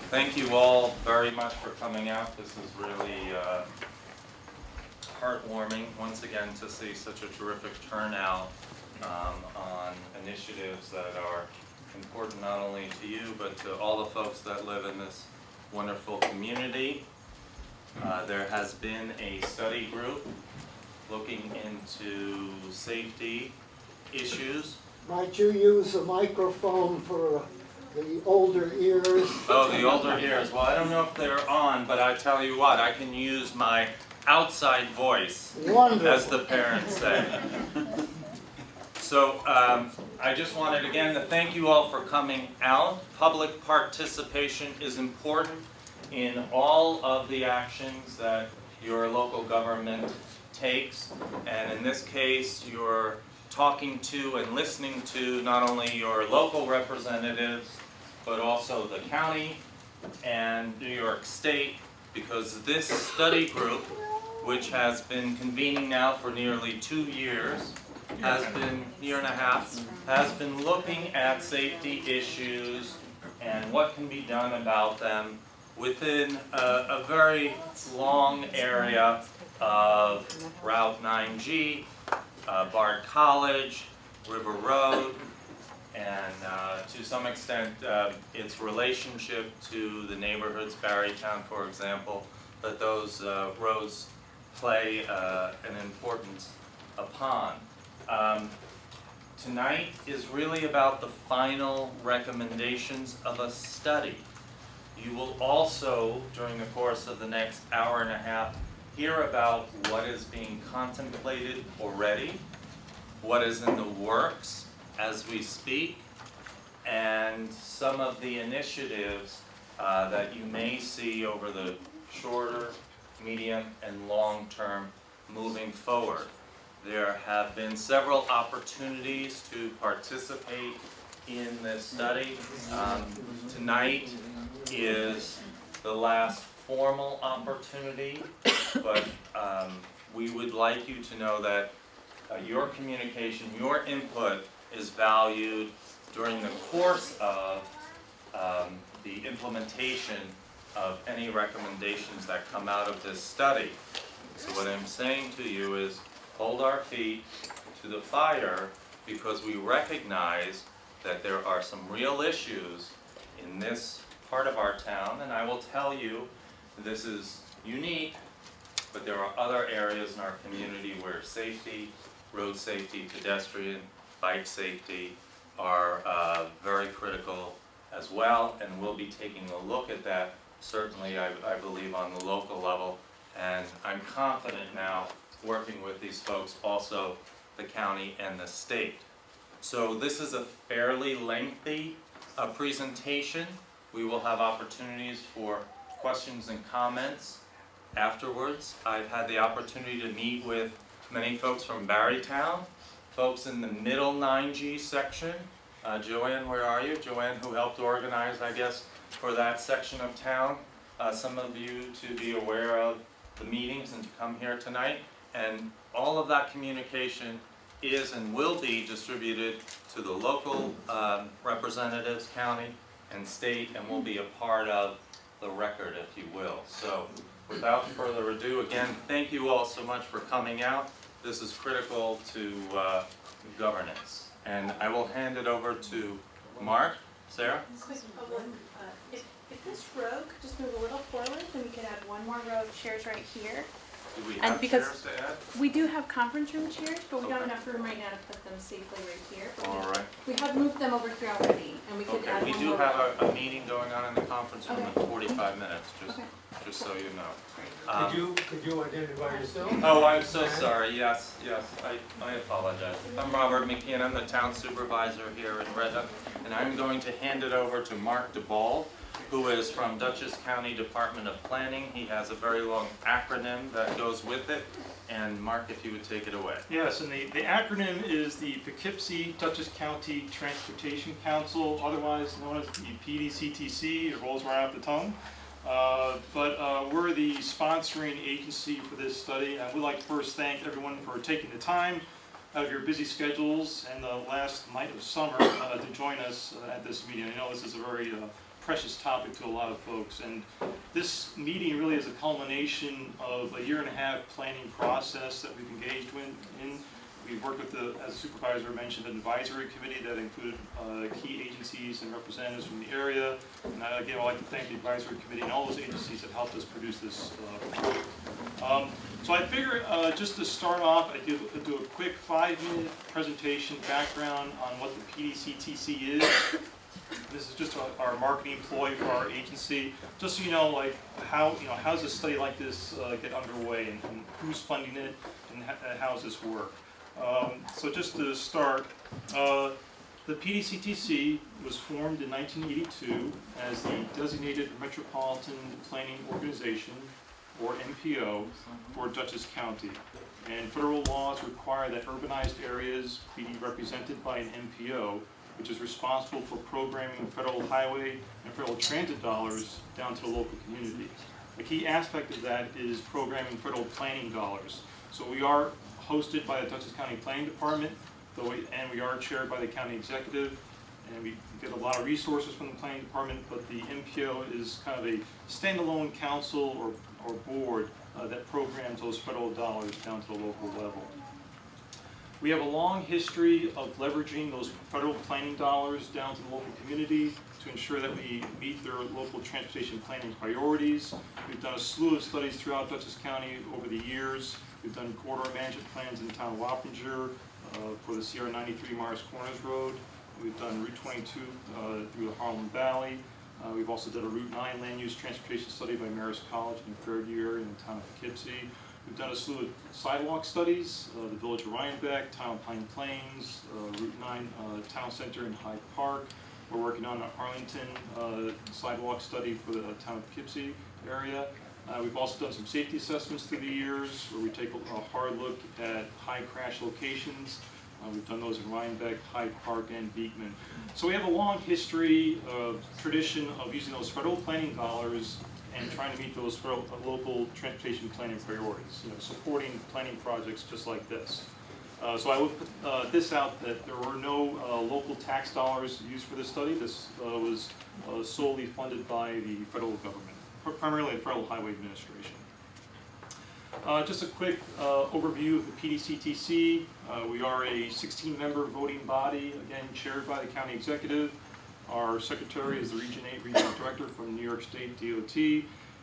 Thank you all very much for coming out. This is really heartwarming once again to see such a terrific turnout on initiatives that are important not only to you but to all the folks that live in this wonderful community. There has been a study group looking into safety issues. Might you use a microphone for the older ears? Oh, the older ears. Well, I don't know if they're on, but I tell you what, I can use my outside voice, Wonderful. as the parents say. So I just wanted again to thank you all for coming out. Public participation is important in all of the actions that your local government takes, and in this case you're talking to and listening to not only your local representatives but also the county and New York State, because this study group, which has been convening now for nearly 2 years, year and a half, has been looking at safety issues and what can be done about them within a very long area of Route 9G, Bard College, River Road, and to some extent its relationship to the neighborhoods, Barrytown for example, that those roads play an importance upon. Tonight is really about the final recommendations of a study. You will also, during the course of the next hour and a half, hear about what is being contemplated already, what is in the works as we speak, and some of the initiatives that you may see over the shorter, medium, and long term moving forward. There have been several opportunities to participate in this study. Tonight is the last formal opportunity, but we would like you to know that your communication, your input is valued during the course of the implementation of any recommendations that come out of this study. So what I'm saying to you is hold our feet to the fire, because we recognize that there are some real issues in this part of our town, and I will tell you this is unique, but there are other areas in our community where safety, road safety, pedestrian, bike safety are very critical as well, and we'll be taking a look at that certainly I believe on the local level, and I'm confident now working with these folks, also the county and the state. So this is a fairly lengthy presentation. We will have opportunities for questions and comments afterwards. I've had the opportunity to meet with many folks from Barrytown, folks in the middle 9G section. Joanne, where are you? Joanne, who helped organize, I guess, for that section of town. Some of you to be aware of the meetings and to come here tonight. And all of that communication is and will be distributed to the local representatives, county and state, and will be a part of the record, if you will. So without further ado, again, thank you all so much for coming out. This is critical to governance. And I will hand it over to Mark. Sarah? Quick public, if this row could just move a little forward, then we could add one more row of chairs right here. Do we And have because chairs to add? We do have conference room chairs, but we don't Okay. have enough room right now to put them safely right here. But All right. we have moved them over here already, and we could Okay, add we one do more have row. a meeting going on in the conference room in 45 minutes, Okay. just so you know. Could you identify yourself? Oh, I'm so sorry, yes, I apologize. I'm Robert McKeon, I'm the town supervisor here in Red Hook, and I'm going to hand it over to Mark DeBall, who is from Dutchess County Department of Planning. He has a very long acronym that goes with it, and Mark, if you would take it away. Yes, and the acronym is the Poughkeepsie Dutchess County Transportation Council, otherwise known as the PDCTC. It rolls right off the tongue. But we're the sponsoring agency for this study. I would like to first thank everyone for taking the time out of your busy schedules and the last night of summer to join us at this meeting. I know this is a very precious topic to a lot of folks. And this meeting really is a culmination of a 1.5-year planning process that we've engaged in. We've worked with, as the supervisor mentioned, an advisory committee that included key agencies and representatives from the area. And again, I'd like to thank the advisory committee and all those agencies that helped us produce this report. So I figure just to start off, I'd do a quick 5-minute presentation background on what the PDCTC is. This is just our marketing ploy for our agency, just so you know, like how does a study like this get underway, and who's funding it, and how does this work. So just to start, the PDCTC was formed in 1982 as the Designated Metropolitan Planning Organization, or MPO, for Dutchess County. And federal laws require that urbanized areas be represented by an MPO, which is responsible for programming federal highway and federal transit dollars down to the local community. A key aspect of that is programming federal planning dollars. So we are hosted by the Dutchess County Planning Department, and we are chaired by the county executive, and we get a lot of resources from the planning department, but the MPO is kind of a standalone council or board that programs those federal dollars down to the local level. We have a long history of leveraging those federal planning dollars down to the local community to ensure that we meet their local transportation planning priorities. We've done a slew of studies throughout Dutchess County over the years. We've done corridor management plans in the town of Wappinger for the CR 93 Morris Corners Road. We've done Route 22 through the Harlem Valley. We've also done a Route 9 land use transportation study by Marist College in the Fairview area in the town of Poughkeepsie. We've done a slew of sidewalk studies, the Village of Rhinebeck, town of Pine Plains, Route 9 Town Center in Hyde Park. We're working on an Arlington sidewalk study for the town of Poughkeepsie area. We've also done some safety assessments through the years where we take a hard look at high crash locations. We've done those in Rhinebeck, Hyde Park, and Beekman. So we have a long history of tradition of using those federal planning dollars and trying to meet those federal, local transportation planning priorities, supporting planning projects just like this. So I would put this out that there were no local tax dollars used for this study. This was solely funded by the federal government, primarily the Federal Highway Administration. Just a quick overview of the PDCTC. We are a 16-member voting body, again chaired by the county executive. Our secretary is the Region 8 Regional Director from New York State DOT.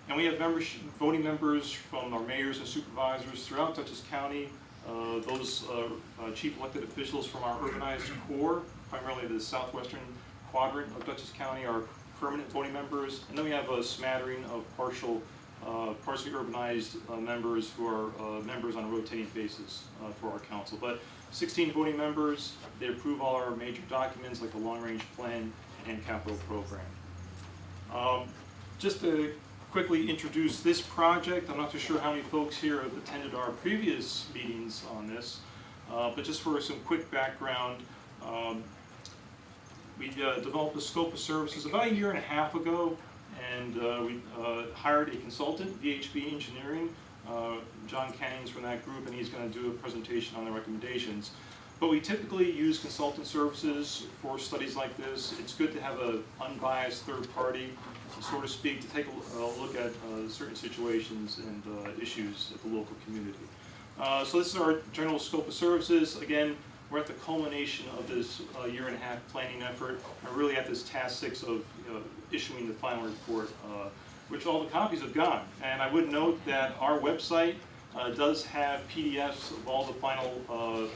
And we have voting members from our mayors and supervisors throughout Dutchess County. Those chief elected officials from our urbanized core, primarily the southwestern quadrant of Dutchess County, are permanent voting members. And then we have a smattering of partially urbanized members who are members on a rotating basis for our council. But 16 voting members, they approve all our major documents like the long-range plan and capital program. Just to quickly introduce this project, I'm not too sure how many folks here have attended our previous meetings on this, but just for some quick background, we developed a scope of services about 1.5 years ago, and we hired a consultant, VHB Engineering. John Canning's from that group, and he's going to do a presentation on the recommendations. But we typically use consultant services for studies like this. It's good to have an unbiased third party, so to speak, to take a look at certain situations and issues at the local community. So this is our general scope of services. Again, we're at the culmination of this 1.5 year planning effort. We're really at this task 6 of issuing the final report, which all the copies have gone. And I would note that our website does have PDFs of all the final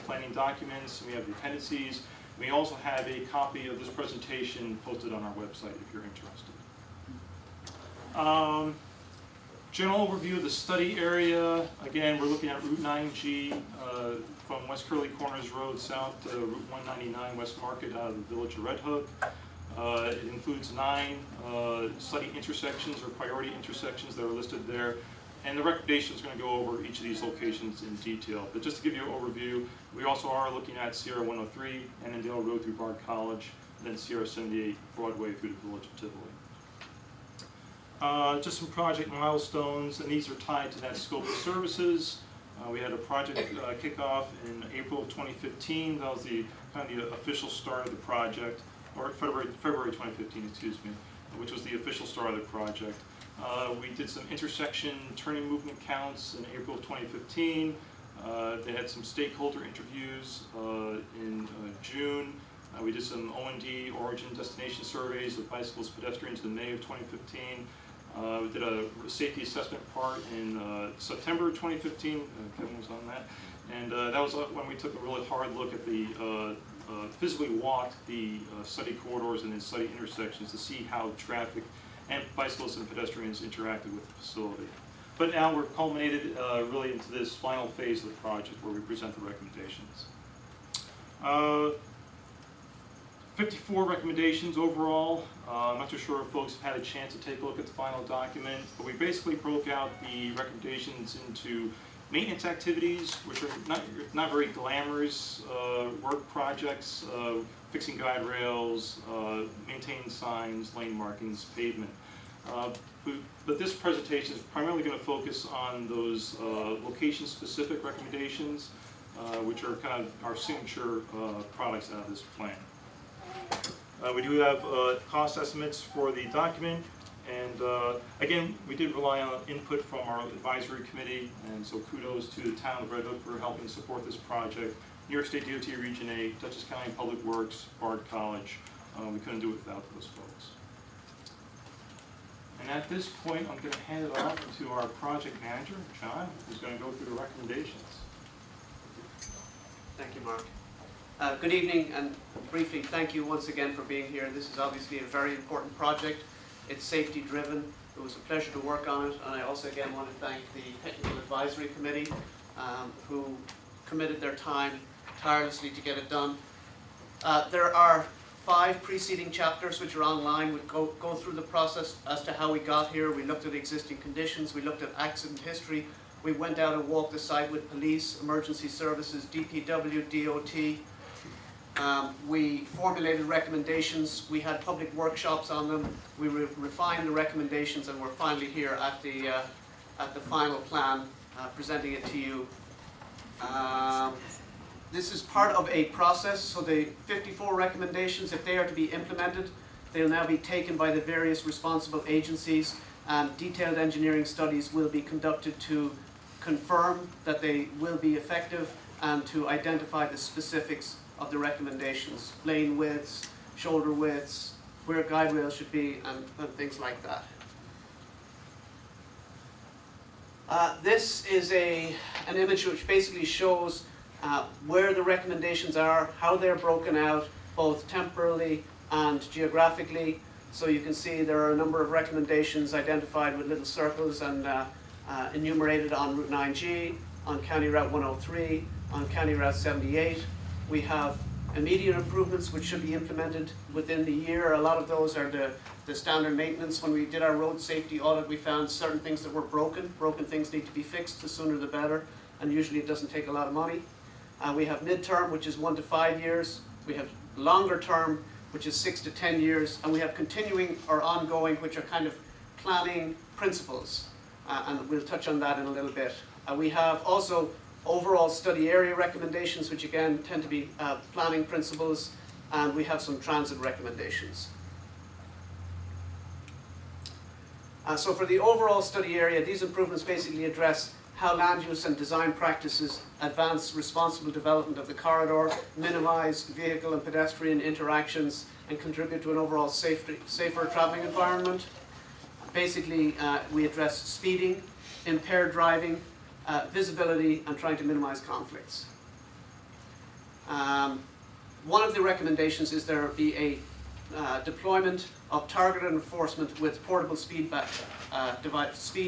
planning documents. We have the appendices. We also have a copy of this presentation posted on our website if you're interested. General overview of the study area. Again, we're looking at Route 9G from West Curly Corners Road south to Route 199 West Market out of the Village of Red Hook. It includes 9 study intersections or priority intersections that are listed there. And the recommendation is going to go over each of these locations in detail. But just to give you an overview, we also are looking at Sierra 103, Annandale Road through Bard College, and then Sierra 78 Broadway through the Village of Tivoli. Just some project milestones, and these are tied to that scope of services. We had a project kickoff in April of 2015. That was the kind of the official start of the project, or February 2015, excuse me. which was the official start of the project. We did some intersection turning movement counts in April of 2015. They had some stakeholder interviews in June. We did some O&D, origin destination surveys of bicycles, pedestrians in May of 2015. We did a safety assessment part in September of 2015. Kevin was on that. And that was when we took a really hard look at the, physically walked the study corridors and then study intersections to see how traffic and bicyclists and pedestrians interacted with the facility. But now we're culminated really into this final phase of the project where we present the recommendations. 54 recommendations overall. I'm not too sure if folks have had a chance to take a look at the final document, but we basically broke out the recommendations into maintenance activities, which are not very glamorous work projects, fixing guide rails, maintaining signs, lane markings, pavement. But this presentation is primarily going to focus on those location-specific recommendations, which are kind of our signature products out of this plan. We do have cost estimates for the document, and again, we did rely on input from our advisory committee, and so kudos to the town of Red Hook for helping support this project. New York State DOT Region 8, Dutchess County Public Works, Bard College. We couldn't do it without those folks. And at this point, I'm going to hand it off to our project manager, John, who's going to go through the recommendations. Thank you, Mark. Good evening, and briefly, thank you once again for being here. This is obviously a very important project. It's safety driven. It was a pleasure to work on it, and I also again want to thank the Technical Advisory Committee who committed their time tirelessly to get it done. There are 5 preceding chapters which are online. We go through the process as to how we got here. We looked at existing conditions, we looked at accident history, we went out and walked the site with police, emergency services, DPW, DOT. We formulated recommendations, we had public workshops on them, we refined the recommendations, and we're finally here at the final plan, presenting it to you. This is part of a process, so the 54 recommendations, if they are to be implemented, they'll now be taken by the various responsible agencies, and detailed engineering studies will be conducted to confirm that they will be effective and to identify the specifics of the recommendations, lane widths, shoulder widths, where guide rails should be, and things like that. This is an image which basically shows where the recommendations are, how they're broken out, both temporally and geographically. So you can see there are a number of recommendations identified with little circles and enumerated on Route 9G, on County Route 103, on County Route 78. We have immediate improvements which should be implemented within the year. A lot of those are the standard maintenance. When we did our road safety audit, we found certain things that were broken. Broken things need to be fixed, the sooner the better, and usually it doesn't take a lot of money. We have midterm, which is 1 to 5 years. We have longer term, which is 6 to 10 years, and we have continuing or ongoing, which are kind of planning principles, and we'll touch on that in a little bit. We have also overall study area recommendations, which again tend to be planning principles, and we have some transit recommendations. So for the overall study area, these improvements basically address how land use and design practices advance responsible development of the corridor, minimize vehicle and pedestrian interactions, and contribute to an overall safer traveling environment. Basically, we address speeding, impaired driving, visibility, and trying to minimize conflicts. One of the recommendations is there be a deployment of targeted enforcement with portable speed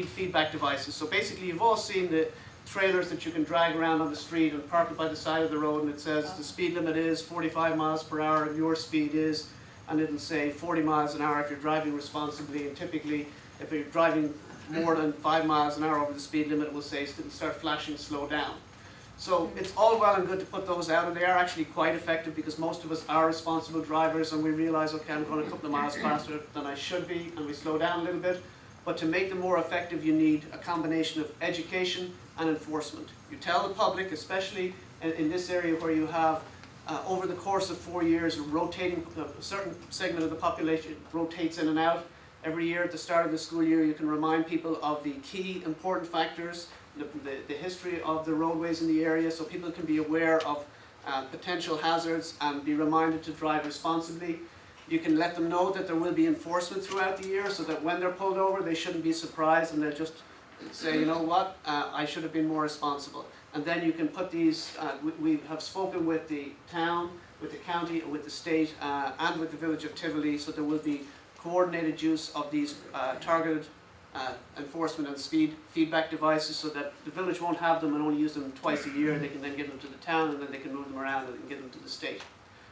feedback devices. So basically, you've all seen the trailers that you can drag around on the street and park it by the side of the road, and it says the speed limit is 45 miles per hour and your speed is, and it'll say 40 miles an hour if you're driving responsibly, and typically if you're driving more than 5 miles an hour over the speed limit, it will say start flashing slow down. So it's all well and good to put those out, and they are actually quite effective because most of us are responsible drivers and we realize, okay, I'm going a couple of miles faster than I should be, and we slow down a little bit. But to make them more effective, you need a combination of education and enforcement. You tell the public, especially in this area where you have, over the course of 4 years, rotating, a certain segment of the population rotates in and out. Every year at the start of the school year, you can remind people of the key important factors, the history of the roadways in the area, so people can be aware of potential hazards and be reminded to drive responsibly. You can let them know that there will be enforcement throughout the year, so that when they're pulled over, they shouldn't be surprised and they'll just say, you know what, I should have been more responsible. And then you can put these, we have spoken with the town, with the county, with the state, and with the village of Tivoli, so there will be coordinated use of these targeted enforcement and speed feedback devices, so that the village won't have them and only use them twice a year. They can then give them to the town, and then they can move them around and give them to the state.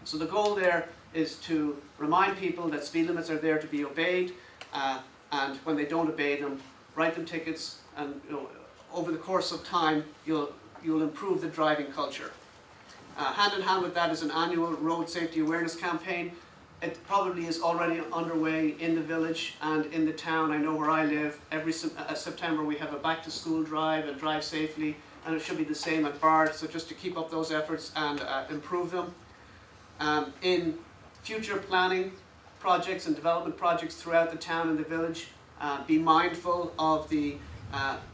So the goal there is to remind people that speed limits are there to be obeyed, and when they don't obey them, write them tickets, and over the course of time, you'll improve the driving culture. Hand in hand with that is an annual road safety awareness campaign. It probably is already underway in the village and in the town. I know where I live, every September we have a back to school drive and drive safely, and it should be the same at Bard, so just to keep up those efforts and improve them. In future planning projects and development projects throughout the town and the village, be mindful of the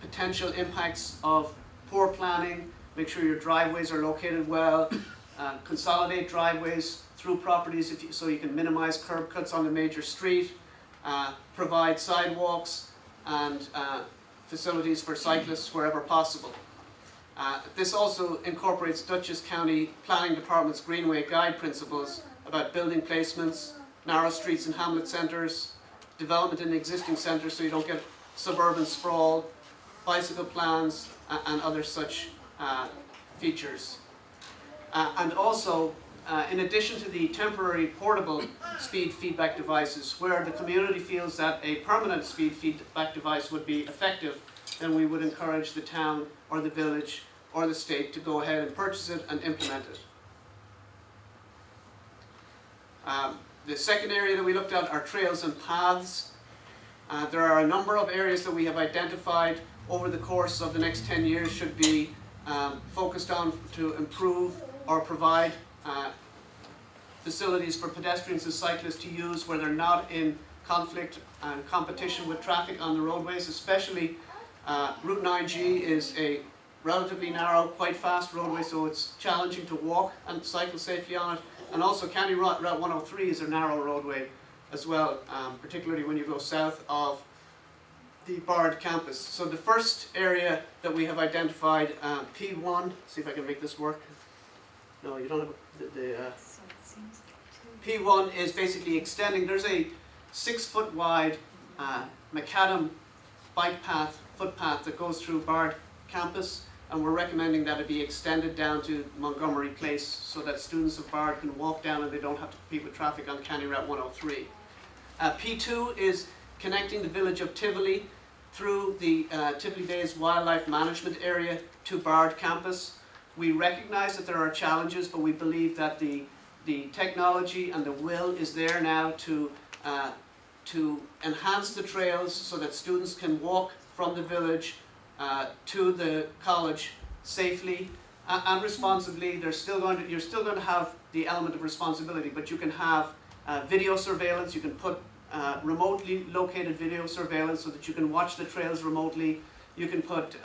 potential impacts of poor planning. Make sure your driveways are located well, consolidate driveways through properties so you can minimize curb cuts on the major street, provide sidewalks and facilities for cyclists wherever possible. This also incorporates Dutchess County Planning Department's Greenway Guide principles about building placements, narrow streets and hamlet centres, development in existing centres so you don't get suburban sprawl, bicycle plans and other such features. And also, in addition to the temporary portable speed feedback devices, where the community feels that a permanent speed feedback device would be effective, then we would encourage the town or the village or the state to go ahead and purchase it and implement it. The second area that we looked at are trails and paths. There are a number of areas that we have identified over the course of the next 10 years should be focused on to improve or provide facilities for pedestrians and cyclists to use where they're not in conflict and competition with traffic on the roadways. Especially Route 9G is a relatively narrow, quite fast roadway, so it's challenging to walk and cycle safely on it. And also County Route 103 is a narrow roadway as well, particularly when you go south of the Bard campus. So the first area that we have identified, P1, see if I can make this work. No, you don't have P1 is basically extending. There's a 6-foot wide macadam bike path, footpath that goes through Bard campus, and we're recommending that it be extended down to Montgomery Place so that students of Bard can walk down and they don't have to compete with traffic on County Route 103. P2 is connecting the village of Tivoli through the Tivoli Days Wildlife Management Area to Bard campus. We recognize that there are challenges, but we believe that the technology and the will is there now to enhance the trails so that students can walk from the village to the college safely and responsibly. You're still going to have the element of responsibility, but you can have video surveillance. You can put remotely located video surveillance so that you can watch the trails remotely. You can put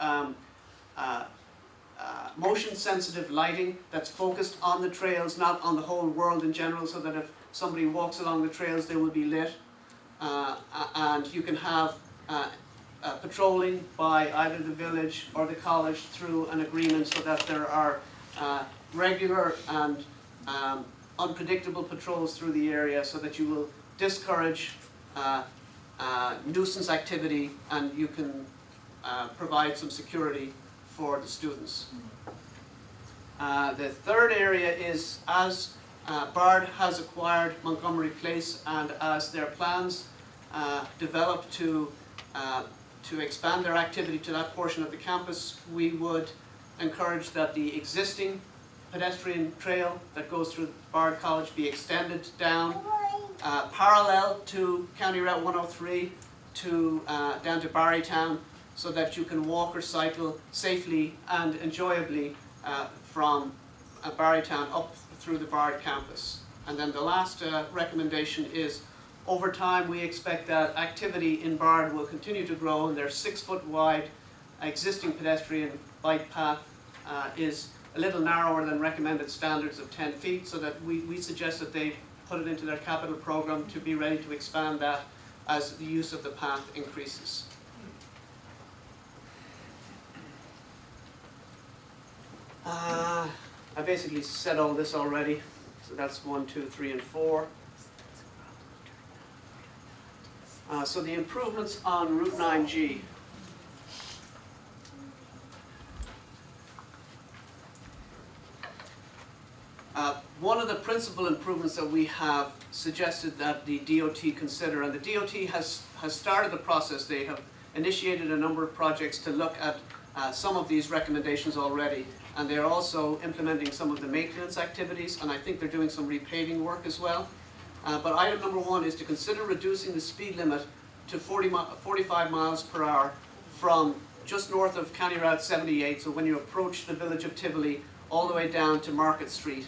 motion sensitive lighting that's focused on the trails, not on the whole world in general, so that if somebody walks along the trails they will be lit. And you can have patrolling by either the village or the college through an agreement so that there are regular and unpredictable patrols through the area so that you will discourage nuisance activity and you can provide some security for the students. The third area is as Bard has acquired Montgomery Place and as their plans develop to expand their activity to that portion of the campus, we would encourage that the existing pedestrian trail that goes through Bard College be extended down parallel to County Route 103 to down to Barrytown, so that you can walk or cycle safely and enjoyably from Barrytown up through the Bard campus. And then the last recommendation is over time, we expect that activity in Bard will continue to grow, and their 6-foot wide existing pedestrian bike path is a little narrower than recommended standards of 10 feet, so that we suggest that they put it into their capital program to be ready to expand that as the use of the path increases. I basically said all this already, so that's 1, 2, 3, and 4. So the improvements on Route 9G. One of the principal improvements that we have suggested that the DOT consider, and the DOT has started the process. They have initiated a number of projects to look at some of these recommendations already, and they're also implementing some of the maintenance activities, and I think they're doing some repaving work as well. But item number 1 is to consider reducing the speed limit to 45 miles per hour from just north of County Route 78, so when you approach the village of Tivoli, all the way down to Market Street.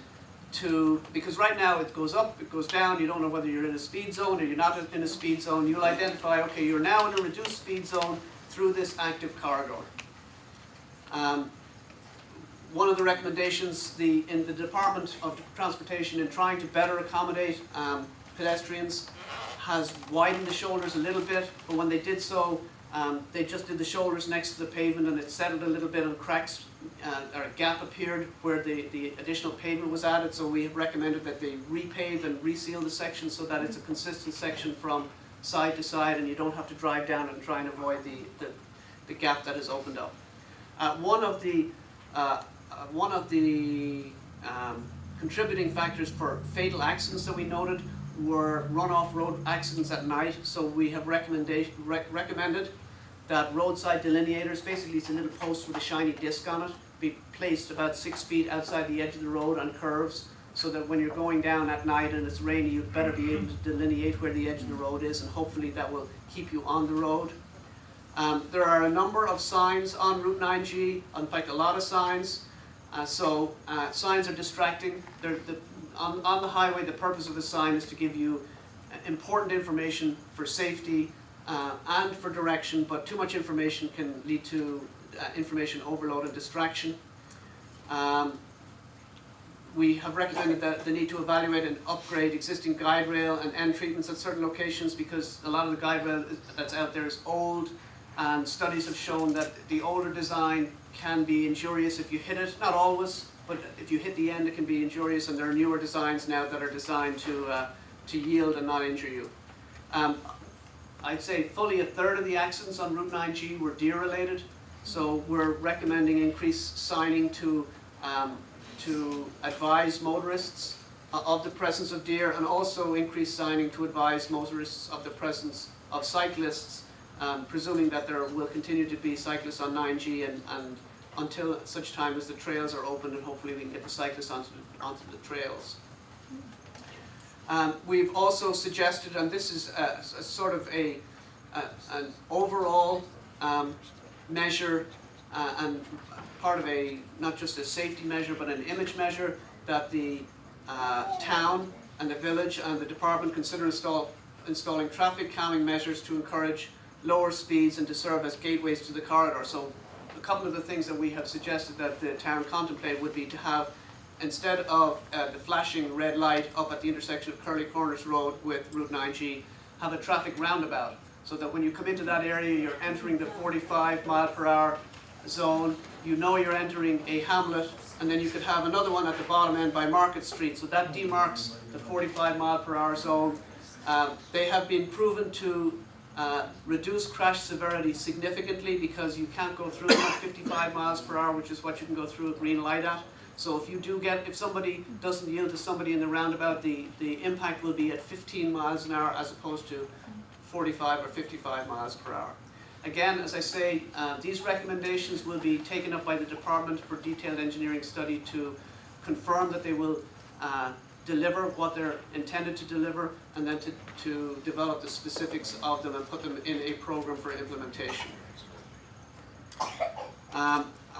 Because right now it goes up, it goes down, you don't know whether you're in a speed zone or you're not in a speed zone. You'll identify, okay, you're now in a reduced speed zone through this active corridor. One of the recommendations in the Department of Transportation, in trying to better accommodate pedestrians, has widened the shoulders a little bit, but when they did so, they just did the shoulders next to the pavement, and it settled a little bit, and cracks or a gap appeared where the additional pavement was added. So we have recommended that they repave and reseal the section so that it's a consistent section from side to side, and you don't have to drive down and try and avoid the gap that has opened up. One of the contributing factors for fatal accidents that we noted were runoff road accidents at night. So we have recommended that roadside delineators, basically it's a little post with a shiny disc on it, be placed about 6 feet outside the edge of the road on curves, so that when you're going down at night and it's rainy, you'd better be able to delineate where the edge of the road is, and hopefully that will keep you on the road. There are a number of signs on Route 9G, in fact a lot of signs. Signs are distracting. On the highway, the purpose of a sign is to give you important information for safety and for direction, but too much information can lead to information overload and distraction. We have recommended that the need to evaluate and upgrade existing guide rail and end treatments at certain locations, because a lot of the guide rail that's out there is old, and studies have shown that the older design can be injurious if you hit it. Not always, but if you hit the end it can be injurious, and there are newer designs now that are designed to yield and not injure you. I'd say fully a third of the accidents on Route 9G were deer related, so we're recommending increased signing to advise motorists of the presence of deer, and also increased signing to advise motorists of the presence of cyclists, presuming that there will continue to be cyclists on 9G and until such time as the trails are open, and hopefully we can get the cyclists onto the trails. We've also suggested, and this is a sort of an overall measure and part of not just a safety measure but an image measure, that the town and the village and the department consider installing traffic calming measures to encourage lower speeds and to serve as gateways to the corridor. So a couple of the things that we have suggested that the town contemplate would be to have, instead of the flashing red light up at the intersection of Curly Corners Road with Route 9G, have a traffic roundabout, so that when you come into that area, you're entering the 45 mile per hour zone, you know you're entering a hamlet, and then you could have another one at the bottom end by Market Street, so that demarks the 45 mile per hour zone. They have been proven to reduce crash severity significantly, because you can't go through at 55 miles per hour, which is what you can go through a green light at. So if somebody doesn't yield to somebody in the roundabout, the impact will be at 15 miles an hour as opposed to 45 or 55 miles per hour. Again, as I say, these recommendations will be taken up by the department for detailed engineering study to confirm that they will deliver what they're intended to deliver, and then to develop the specifics of them and put them in a program for implementation.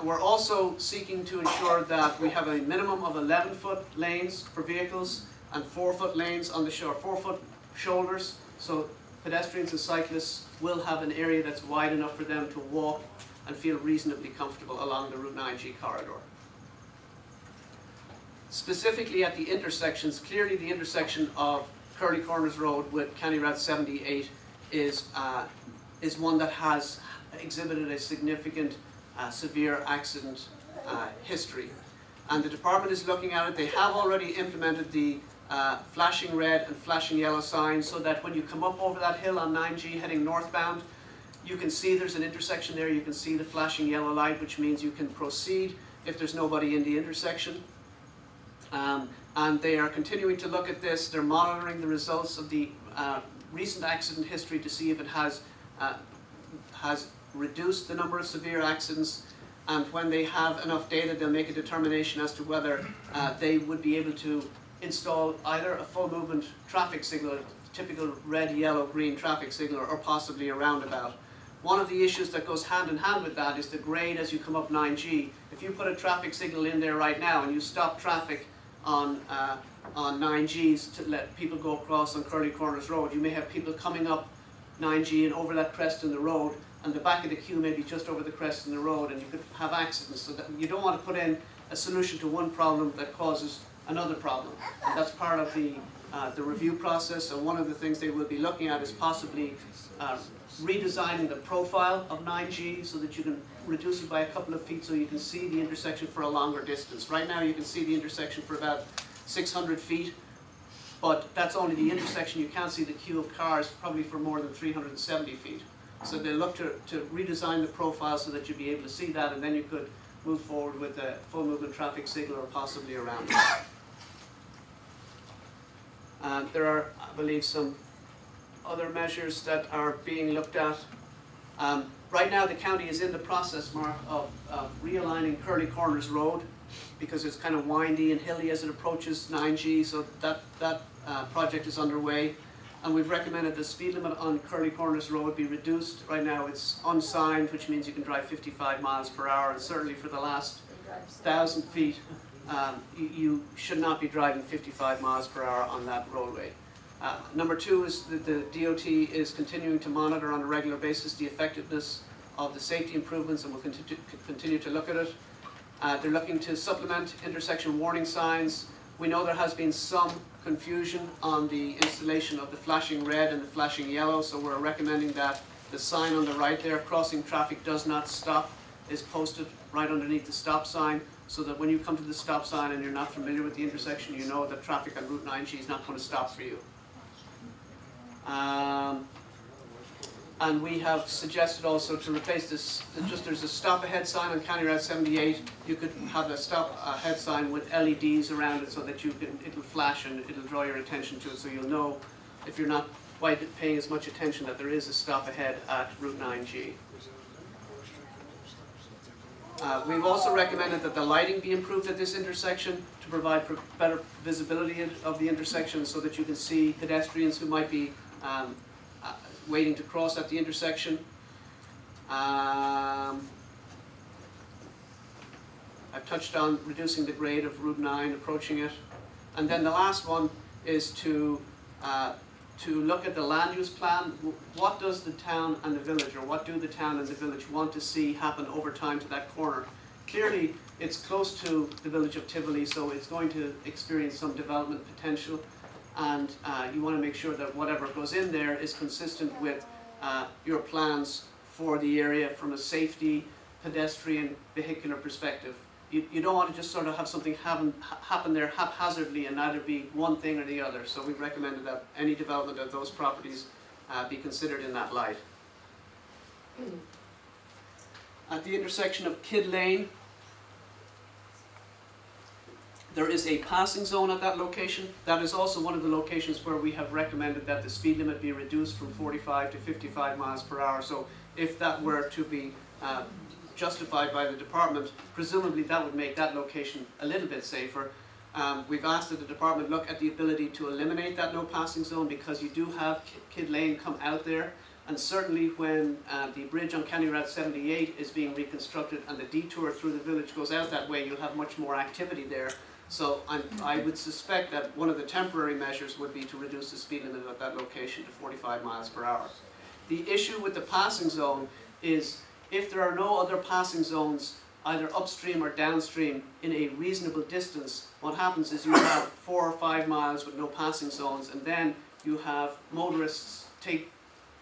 We're also seeking to ensure that we have a minimum of 11-foot lanes for vehicles and 4-foot lanes on the shore. 4-foot shoulders, so pedestrians and cyclists will have an area that's wide enough for them to walk and feel reasonably comfortable along the Route 9G corridor. Specifically at the intersections, clearly the intersection of Curly Corners Road with County Route 78 is one that has exhibited a significant severe accident history. And the department is looking at it. They have already implemented the flashing red and flashing yellow signs so that when you come up over that hill on 9G heading northbound, you can see there's an intersection there. You can see the flashing yellow light, which means you can proceed if there's nobody in the intersection. And they are continuing to look at this. They're monitoring the results of the recent accident history to see if it has reduced the number of severe accidents. And when they have enough data, they'll make a determination as to whether they would be able to install either a full movement traffic signal, typical red, yellow, green traffic signal, or possibly a roundabout. One of the issues that goes hand in hand with that is the grade as you come up 9G. If you put a traffic signal in there right now and you stop traffic on 9Gs to let people go across on Curly Corners Road, you may have people coming up 9G and over that crest in the road, and the back of the queue may be just over the crest in the road, and you could have accidents. So that you don't want to put in a solution to one problem that causes another problem. And that's part of the review process, and one of the things they will be looking at is possibly redesigning the profile of 9G so that you can reduce it by a couple of feet so you can see the intersection for a longer distance. Right now you can see the intersection for about 600 feet, but that's only the intersection. You can't see the queue of cars probably for more than 370 feet. So they look to redesign the profile so that you'll be able to see that, and then you could move forward with a full movement traffic signal or possibly a roundabout. There are, I believe, some other measures that are being looked at. Right now the county is in the process, Mark, of realigning Curly Corners Road because it's kind of windy and hilly as it approaches 9G, so that project is underway. And we've recommended the speed limit on Curly Corners Road be reduced. Right now it's unsigned, which means you can drive 55 miles per hour, and certainly for the last 1,000 feet, you should not be driving 55 miles per hour on that roadway. Number two is that the DOT is continuing to monitor on a regular basis the effectiveness of the safety improvements, and will continue to look at it. They're looking to supplement intersection warning signs. We know there has been some confusion on the installation of the flashing red and the flashing yellow, so we're recommending that the sign on the right there, crossing traffic does not stop, is posted right underneath the stop sign, so that when you come to the stop sign and you're not familiar with the intersection, you know that traffic on Route 9G is not going to stop for you. And we have suggested also to replace this, there's a stop ahead sign on County Route 78. You could have a stop ahead sign with LEDs around it so that it'll flash and it'll draw your attention to it, so you'll know if you're not quite paying as much attention that there is a stop ahead at Route 9G. We've also recommended that the lighting be improved at this intersection to provide better visibility of the intersection so that you can see pedestrians who might be waiting to cross at the intersection. I've touched on reducing the grade of Route 9, approaching it. And then the last one is to look at the land use plan. What does the town and the village, or what do the town and the village want to see happen over time to that corner? Clearly, it's close to the village of Tivoli, so it's going to experience some development potential. And you want to make sure that whatever goes in there is consistent with your plans for the area from a safety, pedestrian, vehicular perspective. You don't want to just sort of have something happen there haphazardly and either be one thing or the other. So we've recommended that any development of those properties be considered in that light. At the intersection of Kidd Lane, there is a passing zone at that location. That is also one of the locations where we have recommended that the speed limit be reduced from 45 to 55 miles per hour. So if that were to be justified by the department, presumably that would make that location a little bit safer. We've asked that the department look at the ability to eliminate that no passing zone, because you do have Kidd Lane come out there, and certainly when the bridge on County Route 78 is being reconstructed and the detour through the village goes out that way, you'll have much more activity there. So I would suspect that one of the temporary measures would be to reduce the speed limit at that location to 45 miles per hour. The issue with the passing zone is if there are no other passing zones either upstream or downstream in a reasonable distance, what happens is you have 4 or 5 miles with no passing zones, and then you have motorists take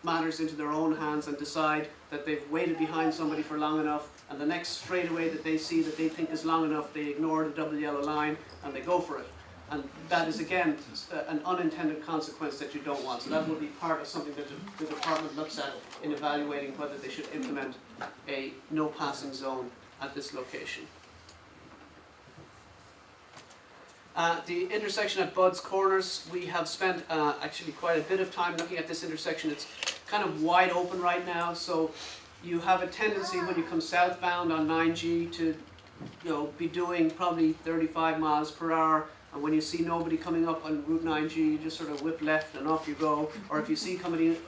matters into their own hands and decide that they've waited behind somebody for long enough, and the next straightaway that they see that they think is long enough, they ignore the double yellow line and they go for it. And that is again an unintended consequence that you don't want. So that will be part of something that the department looks at in evaluating whether they should implement a no passing zone at this location. The intersection at Bud's Corners, we have spent actually quite a bit of time looking at this intersection. It's kind of wide open right now, so you have a tendency when you come southbound on 9G to be doing probably 35 miles per hour, and when you see nobody coming up on Route 9G, you just sort of whip left and off you go, or if you see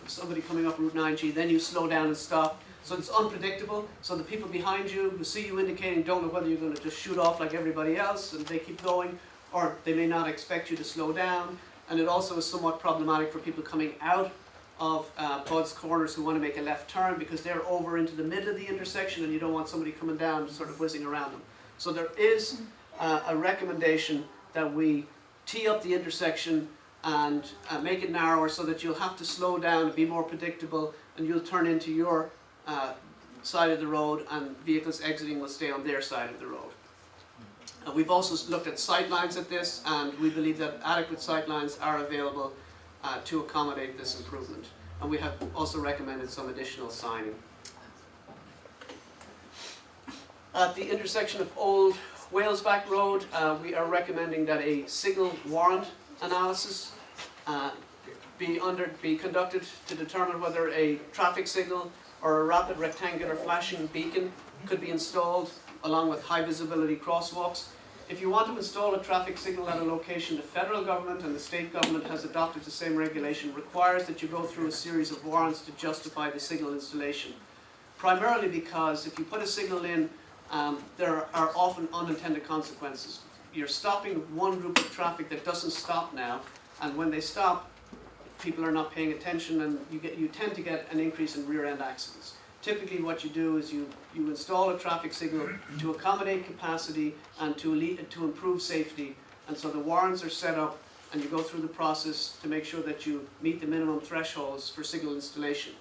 somebody coming up Route 9G, then you slow down and stop. So it's unpredictable, so the people behind you who see you indicating don't know whether you're going to just shoot off like everybody else and they keep going, or they may not expect you to slow down. And it also is somewhat problematic for people coming out of Bud's Corners who want to make a left turn, because they're over into the middle of the intersection and you don't want somebody coming down sort of whizzing around them. So there is a recommendation that we tee up the intersection and make it narrower so that you'll have to slow down and be more predictable, and you'll turn into your side of the road and vehicles exiting will stay on their side of the road. We've also looked at sight lines at this, and we believe that adequate sight lines are available to accommodate this improvement. And we have also recommended some additional signing. At the intersection of Old Walesback Road, we are recommending that a signal warrant analysis be conducted to determine whether a traffic signal or a rapid rectangular flashing beacon could be installed along with high visibility crosswalks. If you want to install a traffic signal at a location, the federal government and the state government has adopted the same regulation, requires that you go through a series of warrants to justify the signal installation. Primarily because if you put a signal in, there are often unintended consequences. You're stopping one group of traffic that doesn't stop now, and when they stop, people are not paying attention, and you tend to get an increase in rear-end accidents. Typically what you do is you install a traffic signal to accommodate capacity and to improve safety, and so the warrants are set up and you go through the process to make sure that you meet the minimum thresholds for signal installation.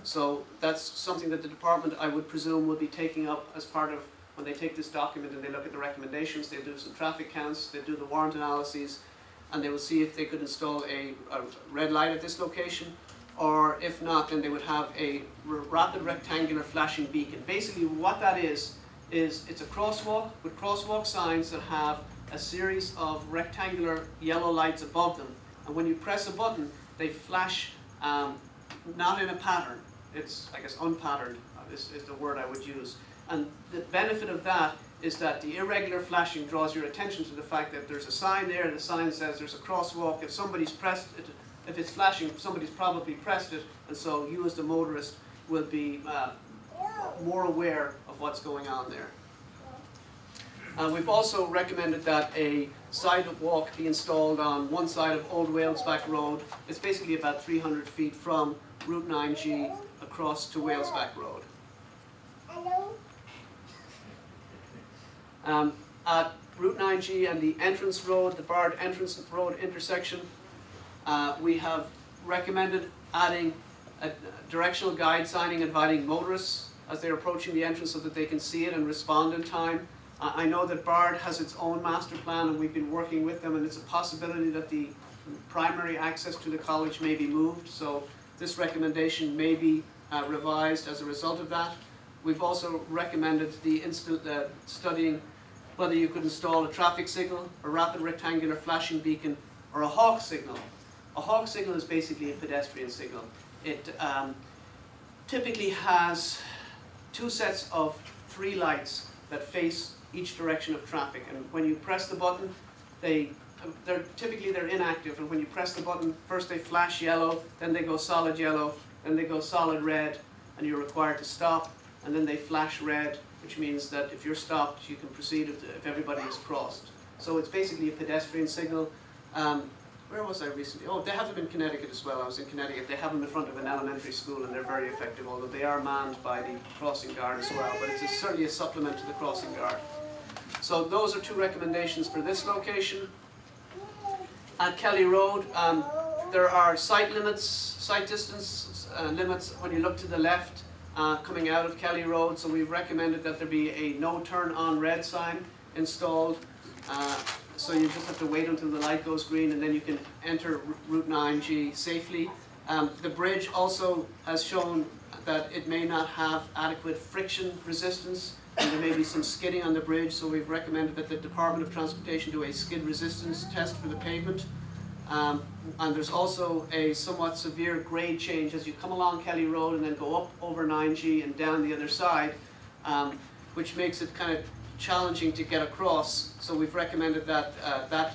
So that's something that the department, I would presume, will be taking up as part of when they take this document and they look at the recommendations. They'll do some traffic counts, they'll do the warrant analyses, and they will see if they could install a red light at this location, or if not, then they would have a rapid rectangular flashing beacon. Basically what that is it's a crosswalk with crosswalk signs that have a series of rectangular yellow lights above them, and when you press a button, they flash not in a pattern, it's, I guess, unpatterned is the word I would use. And the benefit of that is that the irregular flashing draws your attention to the fact that there's a sign there, the sign says there's a crosswalk. If somebody's pressed it, if it's flashing, somebody's probably pressed it, and so you as the motorist will be more aware of what's going on there. We've also recommended that a sidewalk be installed on one side of Old Walesback Road. It's basically about 300 feet from Route 9G across to Walesback Road. At Route 9G and the entrance road, the Bard entrance road intersection, we have recommended adding a directional guide signing inviting motorists as they're approaching the entrance so that they can see it and respond in time. I know that Bard has its own master plan, and we've been working with them, and it's a possibility that the primary access to the college may be moved, so this recommendation may be revised as a result of that. We've also recommended studying whether you could install a traffic signal, a rapid rectangular flashing beacon, or a hawk signal. A hawk signal is basically a pedestrian signal. It typically has two sets of 3 lights that face each direction of traffic, and when you press the button, they're typically inactive, and when you press the button, first they flash yellow, then they go solid yellow, then they go solid red, and you're required to stop, and then they flash red, which means that if you're stopped, you can proceed if everybody is crossed. So it's basically a pedestrian signal. Where was I recently? Oh, they have them in Connecticut as well. I was in Connecticut. They have them in front of an elementary school, and they're very effective, although they are manned by the crossing guard as well. But it's certainly a supplement to the crossing guard. So those are two recommendations for this location. At Kelly Road, there are sight distance limits when you look to the left coming out of Kelly Road. So we've recommended that there be a no turn on red sign installed. So you just have to wait until the light goes green, and then you can enter Route 9G safely. The bridge also has shown that it may not have adequate friction resistance, and there may be some skidding on the bridge, so we've recommended that the Department of Transportation do a skid resistance test for the pavement. And there's also a somewhat severe grade change as you come along Kelly Road and then go up over 9G and down the other side, which makes it kind of challenging to get across. So we've recommended that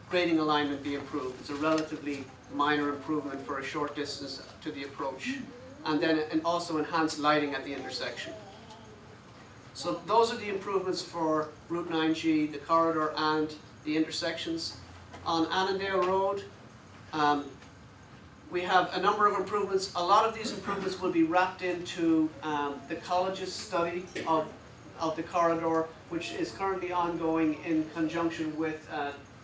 grading alignment be improved. It's a relatively minor improvement for a short distance to the approach. And then also enhanced lighting at the intersection. So those are the improvements for Route 9G, the corridor and the intersections. On Annandale Road, we have a number of improvements. A lot of these improvements will be wrapped into the college's study of the corridor, which is currently ongoing in conjunction with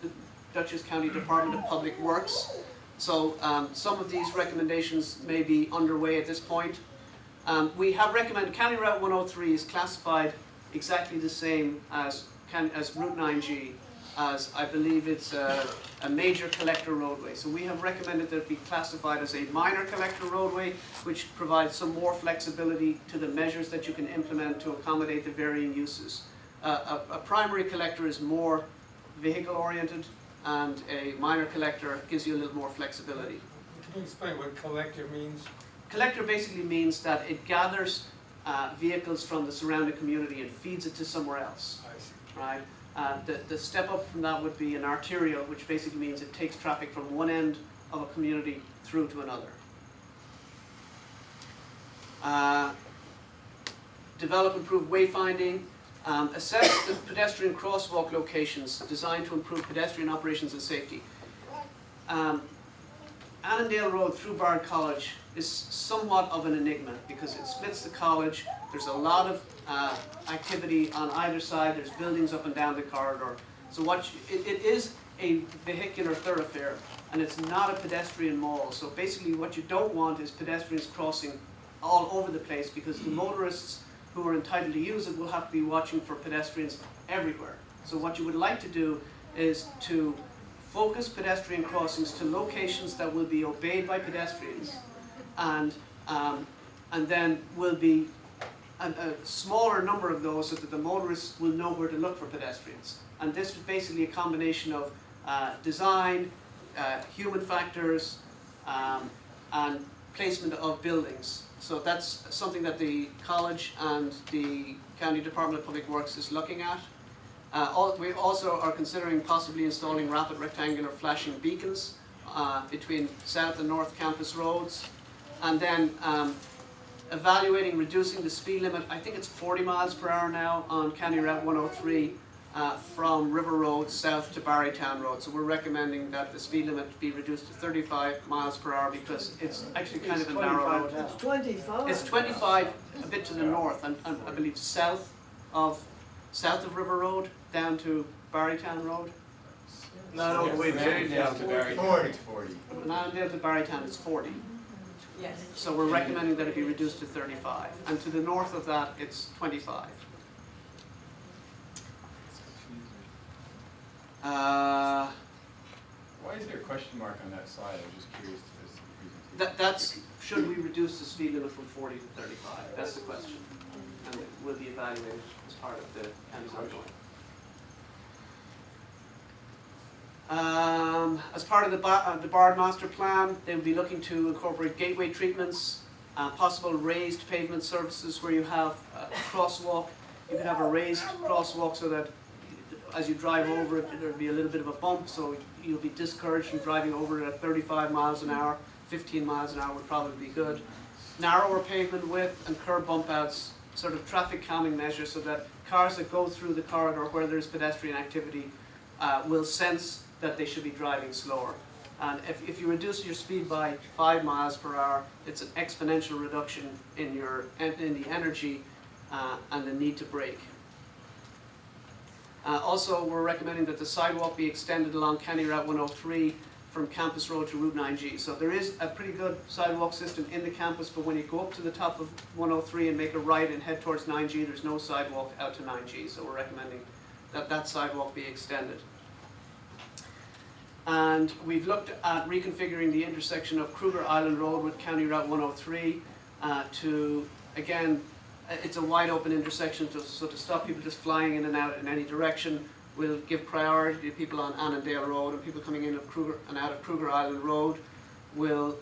the Dutchess County Department of Public Works. So some of these recommendations may be underway at this point. We have recommended County Route 103 is classified exactly the same as Route 9G, as I believe it's a major collector roadway. So we have recommended that it be classified as a minor collector roadway, which provides some more flexibility to the measures that you can implement to accommodate the varying uses. A primary collector is more vehicle oriented, and a minor collector gives you a little more flexibility. Can you explain what collector means? Collector basically means that it gathers vehicles from the surrounding community and feeds it to somewhere else, I see. right? The step up from that would be an arterial, which basically means it takes traffic from one end of a community through to another. Develop improved wayfinding. Assess the pedestrian crosswalk locations designed to improve pedestrian operations and safety. Annandale Road through Bard College is somewhat of an enigma because it splits the college. There's a lot of activity on either side. There's buildings up and down the corridor. So it is a vehicular thoroughfare, and it's not a pedestrian mall. So basically what you don't want is pedestrians crossing all over the place, because the motorists who are entitled to use it will have to be watching for pedestrians everywhere. So what you would like to do is to focus pedestrian crossings to locations that will be obeyed by pedestrians, and then will be a smaller number of those so that the motorists will know where to look for pedestrians. And this is basically a combination of design, human factors, and placement of buildings. So that's something that the college and the County Department of Public Works is looking at. We also are considering possibly installing rapid rectangular flashing beacons between South and North Campus roads, and then evaluating reducing the speed limit. I think it's 40 miles per hour now on County Route 103 from River Road south to Barrytown Road. So we're recommending that the speed limit be reduced to 35 miles per hour because it's actually kind of a narrow road. It's 25. It's 25 a bit to the north, and I believe south of River Road down to Barrytown Road. Not all the way down to Barry. 40. Now down to Barrytown it's 40. Yes. So we're recommending that it be reduced to 35. And to the north of that it's 25. Why is there a question mark on that slide? I was just curious to this. That's, should we reduce the speed limit from 40 to 35? That's the question. And it will be evaluated as part of the county's ongoing. As part of the Bard Master Plan, they will be looking to incorporate gateway treatments, possible raised pavement surfaces where you have a crosswalk. You could have a raised crosswalk so that as you drive over it, there'll be a little bit of a bump, so you'll be discouraged from driving over it at 35 miles an hour. 15 miles an hour would probably be good. Narrower pavement width and curb bump outs, sort of traffic calming measures so that cars that go through the corridor where there's pedestrian activity will sense that they should be driving slower. And if you reduce your speed by 5 miles per hour, it's an exponential reduction in the energy and the need to brake. Also, we're recommending that the sidewalk be extended along County Route 103 from Campus Road to Route 9G. So there is a pretty good sidewalk system in the campus, but when you go up to the top of 103 and make a right and head towards 9G, there's no sidewalk out to 9G. So we're recommending that that sidewalk be extended. And we've looked at reconfiguring the intersection of Kruger Island Road with County Route 103 to, again, it's a wide open intersection, so to stop people just flying in and out in any direction, we'll give priority to people on Annandale Road, and people coming in of Kruger and out of Kruger Island Road will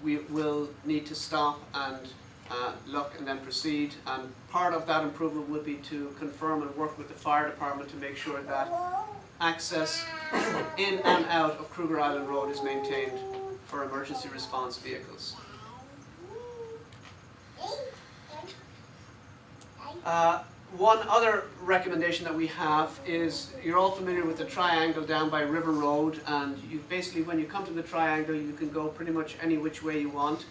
we will need to stop and look and then proceed. And part of that improvement would be to confirm and work with the fire department to make sure that access in and out of Kruger Island Road is maintained for emergency response vehicles. One other recommendation that we have is, you're all familiar with the triangle down by River Road, and you basically, when you come to the triangle, you can go pretty much any which way you want,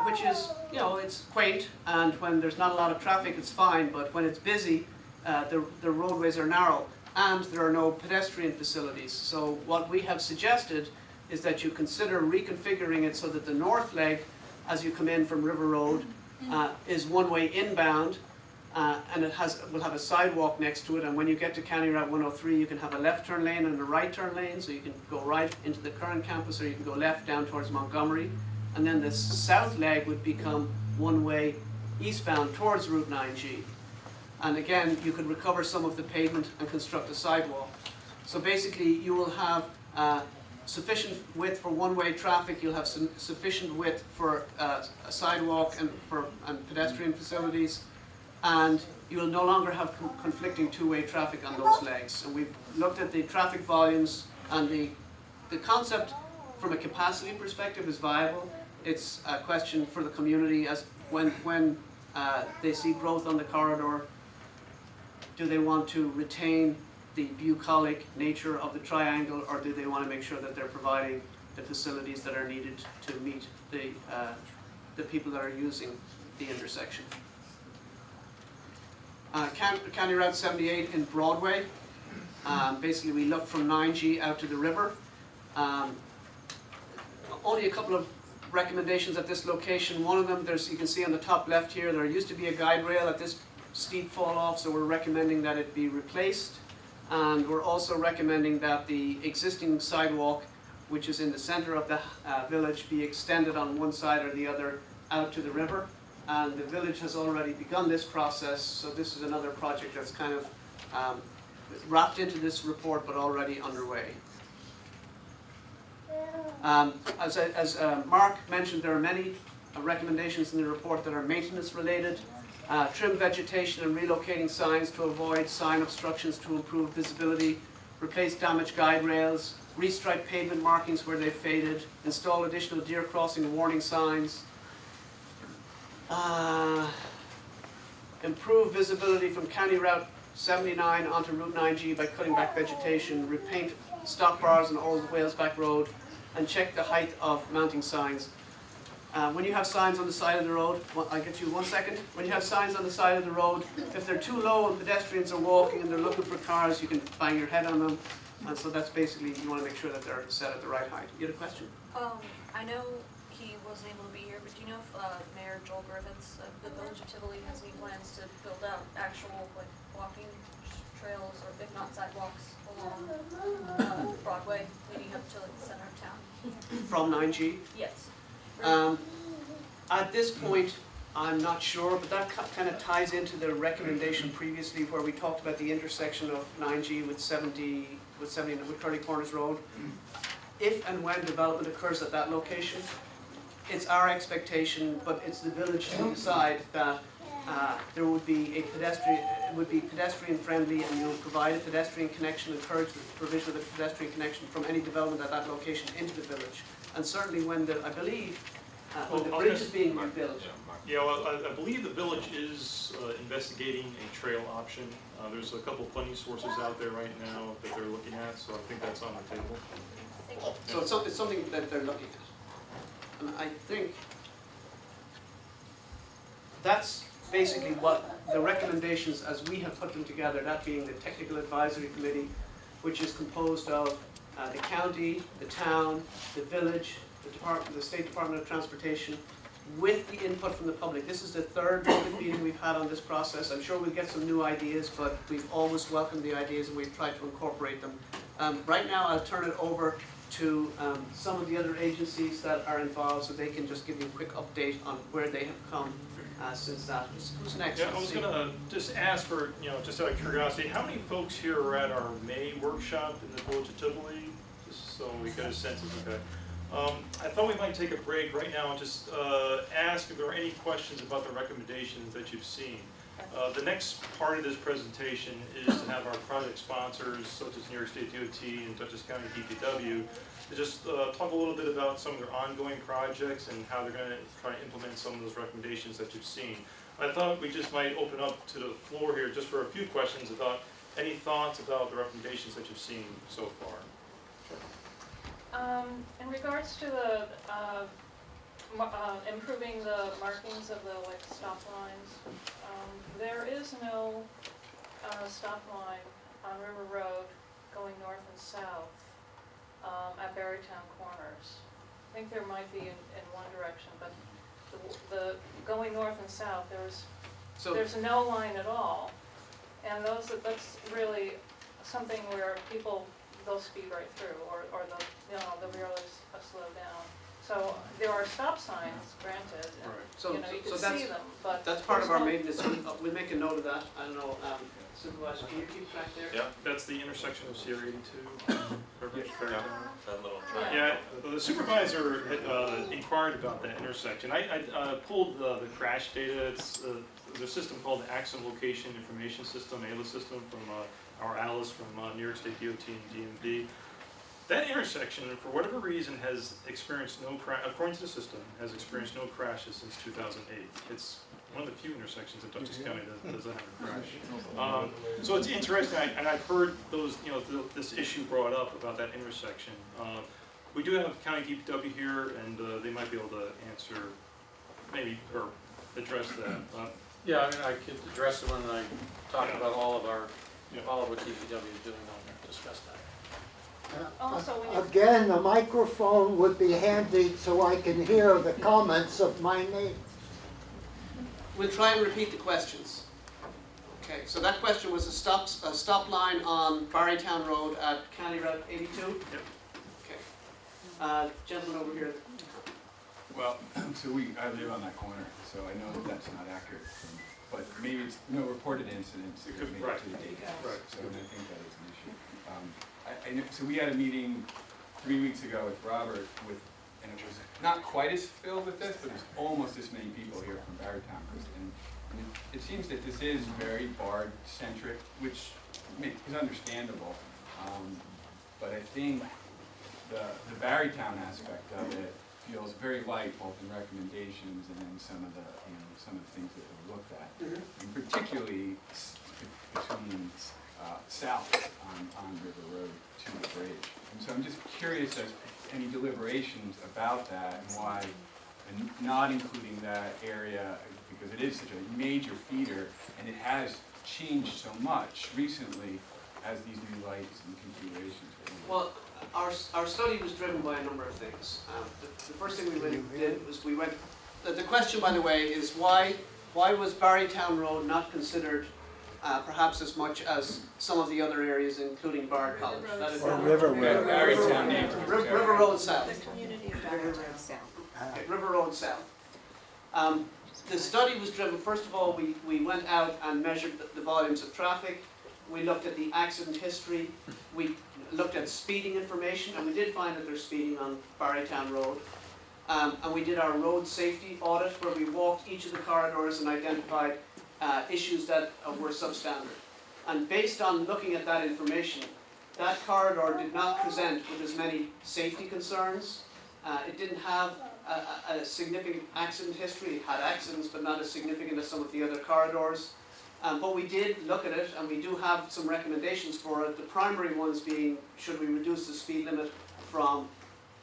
which is, you know, it's quaint, and when there's not a lot of traffic, it's fine, but when it's busy, the roadways are narrow, and there are no pedestrian facilities. So what we have suggested is that you consider reconfiguring it so that the north leg, as you come in from River Road, is one-way inbound, and it will have a sidewalk next to it, and when you get to County Route 103 you can have a left turn lane and a right turn lane, so you can go right into the current campus or you can go left down towards Montgomery, and then the south leg would become one-way eastbound towards Route 9G. And again, you could recover some of the pavement and construct a sidewalk. So basically you will have sufficient width for one-way traffic, you'll have sufficient width for a sidewalk and pedestrian facilities, and you will no longer have conflicting two-way traffic on those legs. And we've looked at the traffic volumes, and the concept from a capacity perspective is viable. It's a question for the community as when they see growth on the corridor, do they want to retain the bucolic nature of the triangle, or do they want to make sure that they're providing the facilities that are needed to meet the people that are using the intersection? County Route 78 in Broadway. Basically we look from 9G out to the river. Only a couple of recommendations at this location. One of them, you can see on the top left here, there used to be a guide rail at this steep fall off, so we're recommending that it be replaced. And we're also recommending that the existing sidewalk, which is in the center of the village, be extended on one side or the other out to the river. And the village has already begun this process, so this is another project that's kind of wrapped into this report but already underway. As Mark mentioned, there are many recommendations in the report that are maintenance related. Trim vegetation and relocating signs to avoid sign obstructions to improve visibility, replace damaged guide rails, restripe pavement markings where they've faded, install additional deer crossing warning signs, improve visibility from County Route 79 onto Route 9G by cutting back vegetation, repaint stop bars on Old Walesback Road, and check the height of mounting signs. When you have signs on the side of the road, I'll get you 1 second. When you have signs on the side of the road, if they're too low and pedestrians are walking and they're looking for cars, you can bang your head on them. And so that's basically, you want to make sure that they're set at the right height. You had a question? I know he wasn't able to be here, but do you know if Mayor Joel Grivens of the Village of Tivoli has any plans to build out actual walking trails or if not sidewalks along Broadway leading up to the center of town? From 9G? Yes. At this point, I'm not sure, but that kind of ties into the recommendation previously where we talked about the intersection of 9G with 70 with Curly Corners Road. If and when development occurs at that location, it's our expectation, but it's the village to decide that there would be a pedestrian friendly, and you'll provide a pedestrian connection, encourage the provision of a pedestrian connection from any development at that location into the village. And certainly when I believe when the Well, bridge is being rebuilt. Yeah, well, I believe the village is investigating a trail option. There's a couple funding sources out there right now that they're looking at, so I think that's on the table. So it's something that they're looking at. And I think that's basically what the recommendations as we have put them together, that being the Technical Advisory Committee, which is composed of the county, the town, the village, the State Department of Transportation, with the input from the public. This is the third public meeting we've had on this process. I'm sure we'll get some new ideas, but we've always welcomed the ideas and we've tried to incorporate them. Right now, I'll turn it over to some of the other agencies that are involved so they can just give you a quick update on where they have come since that. Who's next? Yeah, I Let's was see. gonna just ask for, just out of curiosity, how many folks here are at our May workshop in the Village of Tivoli? Just so we get a sense of, okay. I thought we might take a break right now and just ask if there are any questions about the recommendations that you've seen. The next part of this presentation is to have our project sponsors, such as New York State DOT and Dutchess County DPW, to just talk a little bit about some of their ongoing projects and how they're going to try to implement some of those recommendations that you've seen. I thought we just might open up to the floor here just for a few questions about any thoughts about the recommendations that you've seen so far. In regards to the, improving the markings of the stop lines, there is no stop line on River Road going north and south at Berrytown Corners. I think there might be in one direction, but the going north and south, there's no line at all. And that's really something where people, they'll speed right through, or they'll really slow down. So there are stop signs granted, and So, you so can that's, see them, but that's part of our there's no- maintenance. We'll make a note of that. I don't know, Supervisor, can you keep track there? Yeah. That's the intersection of CR 82. That little triangle. Yeah, the supervisor had inquired about that intersection. I pulled the crash data. It's the system called the Accident Location Information System, ALIS system, from our ALIS from New York State DOT and DMV. That intersection, for whatever reason, has experienced no according to the system, has experienced no crashes since 2008. It's one of the few intersections in Dutchess County that doesn't have a crash. So it's interesting, and I've heard those, this issue brought up about that intersection. We do have County DPW here, and they might be able to answer, maybe, or address that. Yeah, I mean, I could address it when I talk about all of what DPW is doing on there, discuss that. Also, when you- Again, a microphone would be handy so I can hear the comments of my neighbors. We'll try and repeat the questions. Okay, so that question was a stop line on Barrytown Road at County Route 82? Yep. Okay. Gentleman over here. Well, so I live on that corner, so I know that that's not accurate, but maybe it's no reported incidents that made it to the database, Right. so I think that is an issue. I know, so we had a meeting 3 weeks ago with Robert and it was not quite as filled with this, but there's almost as many people here from Barrytown, and it seems that this is very BARD-centric, which is understandable, but I think the Barrytown aspect of it feels very light, both in recommendations and in some of the things that we looked at, and particularly between south on River Road to the bridge. And so I'm just curious as any deliberations about that and why not including that area, because it is such a major feeder and it has changed so much recently as these new lights and configurations. Well, our study was driven by a number of things. The first thing we did was the question, by the way, is why was Barrytown Road not considered perhaps as much as some of the other areas, including Bard College? That is River Road. Barrytown neighborhood. River Road South. The community of Barrington South. Okay, River Road South. The study was driven, first of all, we went out and measured the volumes of traffic. We looked at the accident history. We looked at speeding information, and we did find that there's speeding on Barrytown Road. And we did our road safety audit, where we walked each of the corridors and identified issues that were substandard. And based on looking at that information, that corridor did not present with as many safety concerns. It didn't have a significant accident history. It had accidents, but not as significant as some of the other corridors. But we did look at it, and we do have some recommendations for it. The primary ones being, should we reduce the speed limit from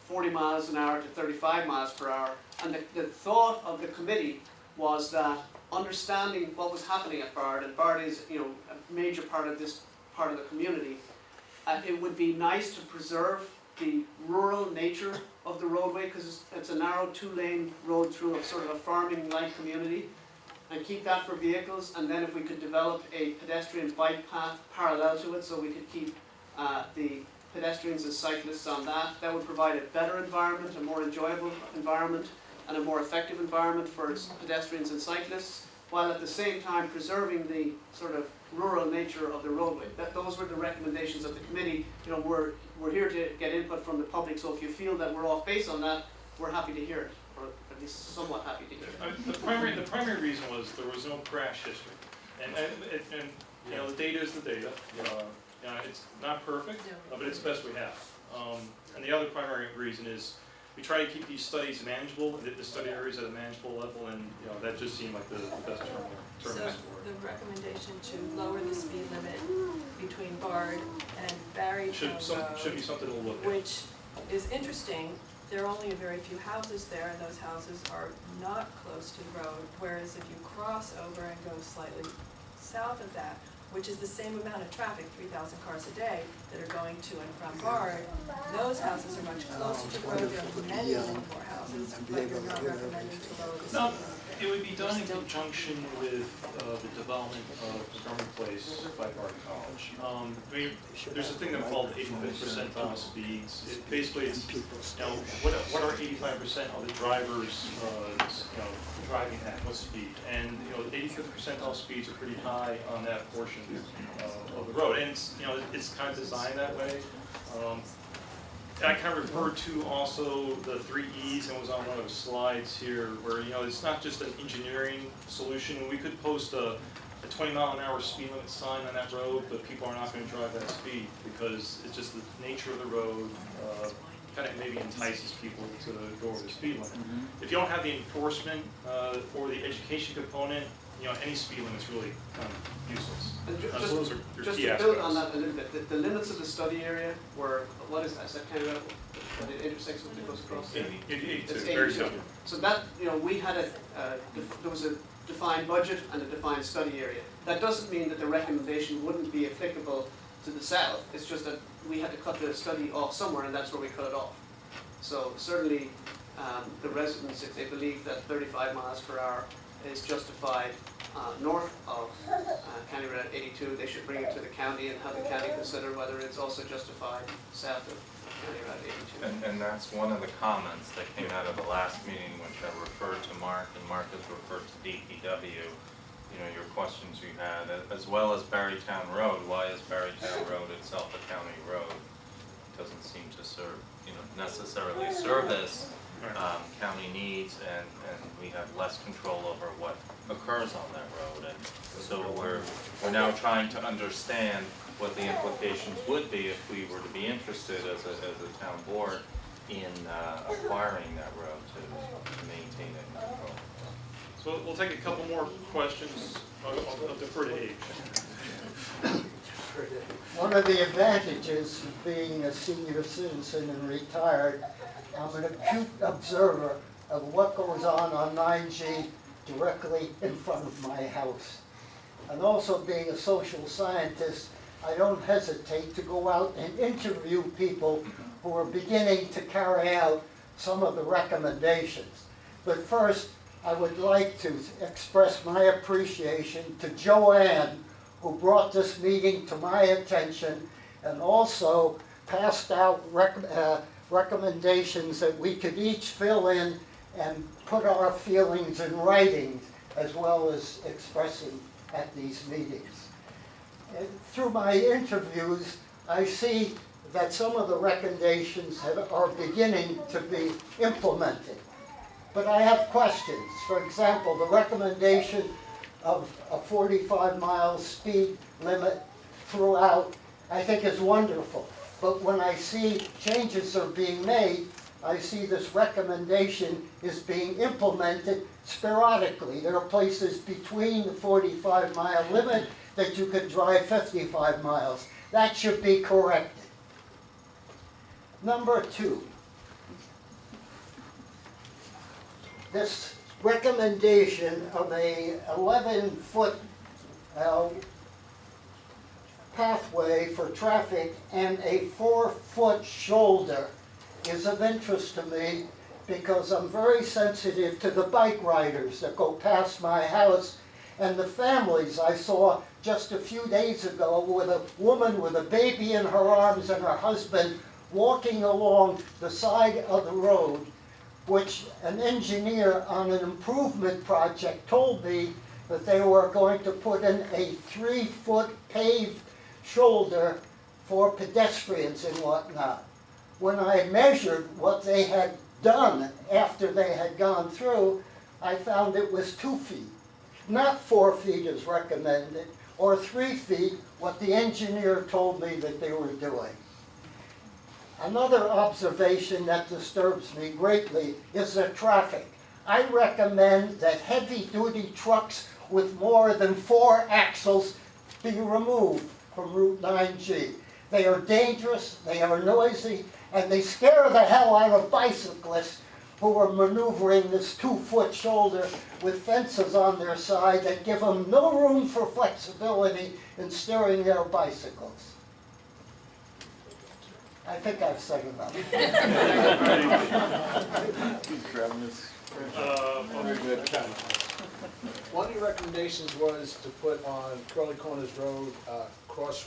40 miles an hour to 35 miles per hour? And the thought of the committee was that understanding what was happening at Bard, and Bard is, you know, a major part of this part of the community, it would be nice to preserve the rural nature of the roadway, because it's a narrow 2-lane road through a sort of a farming-like community, and keep that for vehicles. And then if we could develop a pedestrian bike path parallel to it, so we could keep the pedestrians and cyclists on that, that would provide a better environment, a more enjoyable environment, and a more effective environment for pedestrians and cyclists, while at the same time preserving the sort of rural nature of the roadway. Those were the recommendations of the committee. You know, we're here to get input from the public, so if you feel that we're off base on that, we're happy to hear it, or at least somewhat happy to hear it. The primary reason was there was no crash history, and you know, the data is the data. You know, it's not perfect, but it's the best we have. And the other primary reason is we try to keep these studies manageable, the study areas at a manageable level, and you know, that just seemed like the best term So for it. the recommendation to lower the speed limit between Bard and Barrytown Should be Road, something to look at. which is interesting. There are only a very few houses there, and those houses are not close to the road, whereas if you cross over and go slightly south of that, which is the same amount of traffic, 3,000 cars a day, that are going to and from Bard, those houses are much closer to the road. There are many more houses, but you're not recommending to lower the speed No, limit. it would be done in conjunction with the development of Montgomery Place by Bard College. I mean, there's a thing that's called 85th percentile speeds. Basically, it's, you know, what are 85% of the drivers, you know, driving at what speed? And, you know, 85th percentile speeds are pretty high on that portion of the road. And it's, you know, it's kind of designed that way. I kind of referred to also the 3 E's, and it was on one of the slides here, where, you know, it's not just an engineering solution. We could post a 20-mile-an-hour speed limit sign on that road, but people are not going to drive that speed because it's just the nature of the road kind of maybe entices people to go over the speed limit. If you don't have the enforcement or the education component, you know, any speed limit is really kind of useless. And Those are your just key to build on aspects. that a little bit, the limits of the study area were, what is that? Is that kind of what it intersects with, it goes across? 82, It's very 82. simple. So that, you know, we had there was a defined budget and a defined study area. That doesn't mean that the recommendation wouldn't be applicable to the south. It's just that we had to cut the study off somewhere, and that's where we cut it off. So certainly, the residents, if they believe that 35 miles per hour is justified north of County Road 82, they should bring it to the county and have the county consider whether it's also justified south of County Road 82. And that's one of the comments that came out of the last meeting, which I referred to Mark, and Mark has referred to DPW. You know, your questions you had, as well as Barrytown Road. Why is Barrytown Road itself a county road? It doesn't seem to serve, you know, necessarily service county needs, and we have less control over what occurs on that road. And so we're now trying to understand what the implications would be if we were to be interested as a town board in acquiring that road to maintain it and control. So we'll take a couple more questions. I'll defer to Abe. One of the advantages of being a senior citizen and retired, I'm an acute observer of what goes on 9G directly in front of my house. And also being a social scientist, I don't hesitate to go out and interview people who are beginning to carry out some of the recommendations. But first, I would like to express my appreciation to Joanne, who brought this meeting to my attention and also passed out recommendations that we could each fill in and put our feelings in writing, as well as expressing at these meetings. And through my interviews, I see that some of the recommendations are beginning to be implemented. But I have questions. For example, the recommendation of a 45-mile speed limit throughout, I think is wonderful. But when I see changes are being made, I see this recommendation is being implemented sporadically. There are places between the 45-mile limit that you could drive 55 miles. That should be corrected. Number 2, this recommendation of a 11-foot pathway for traffic and a 4-foot shoulder is of interest to me because I'm very sensitive to the bike riders that go past my house and the families I saw just a few days ago with a woman with a baby in her arms and her husband walking along the side of the road, which an engineer on an improvement project told me that they were going to put in a 3-foot paved shoulder for pedestrians and whatnot. When I measured what they had done after they had gone through, I found it was 2 feet. Not 4 feet as recommended, or 3 feet, what the engineer told me that they were doing. Another observation that disturbs me greatly is the traffic. I recommend that heavy-duty trucks with more than 4 axles be removed from Route 9G. They are dangerous, they are noisy, and they scare the hell out of bicyclists who are maneuvering this 2-foot shoulder with fences on their side that give them no room for flexibility in steering their bicycles. I think I've said enough. One of your recommendations was to put on Curly Corners Road, cross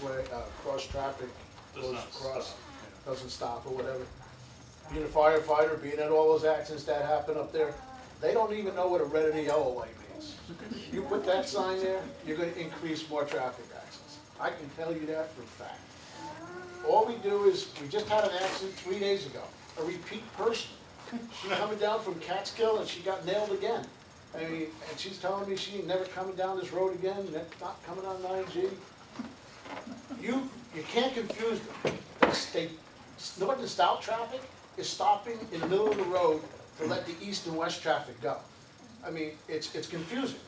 traffic, goes across, doesn't stop or whatever. Being a firefighter, being at all those accidents that happen up there, they don't even know what a red and a yellow light means. You put that sign there, you're gonna increase more traffic accidents. I can tell you that for a fact. All we do is, we just had an accident 3 days ago, a repeat person. She coming down from Catskill and she got nailed again. I mean, and she's telling me she ain't never coming down this road again, not coming on 9G. You can't confuse them. North and south traffic is stopping in the middle of the road to let the east and west traffic go. I mean, it's confusing.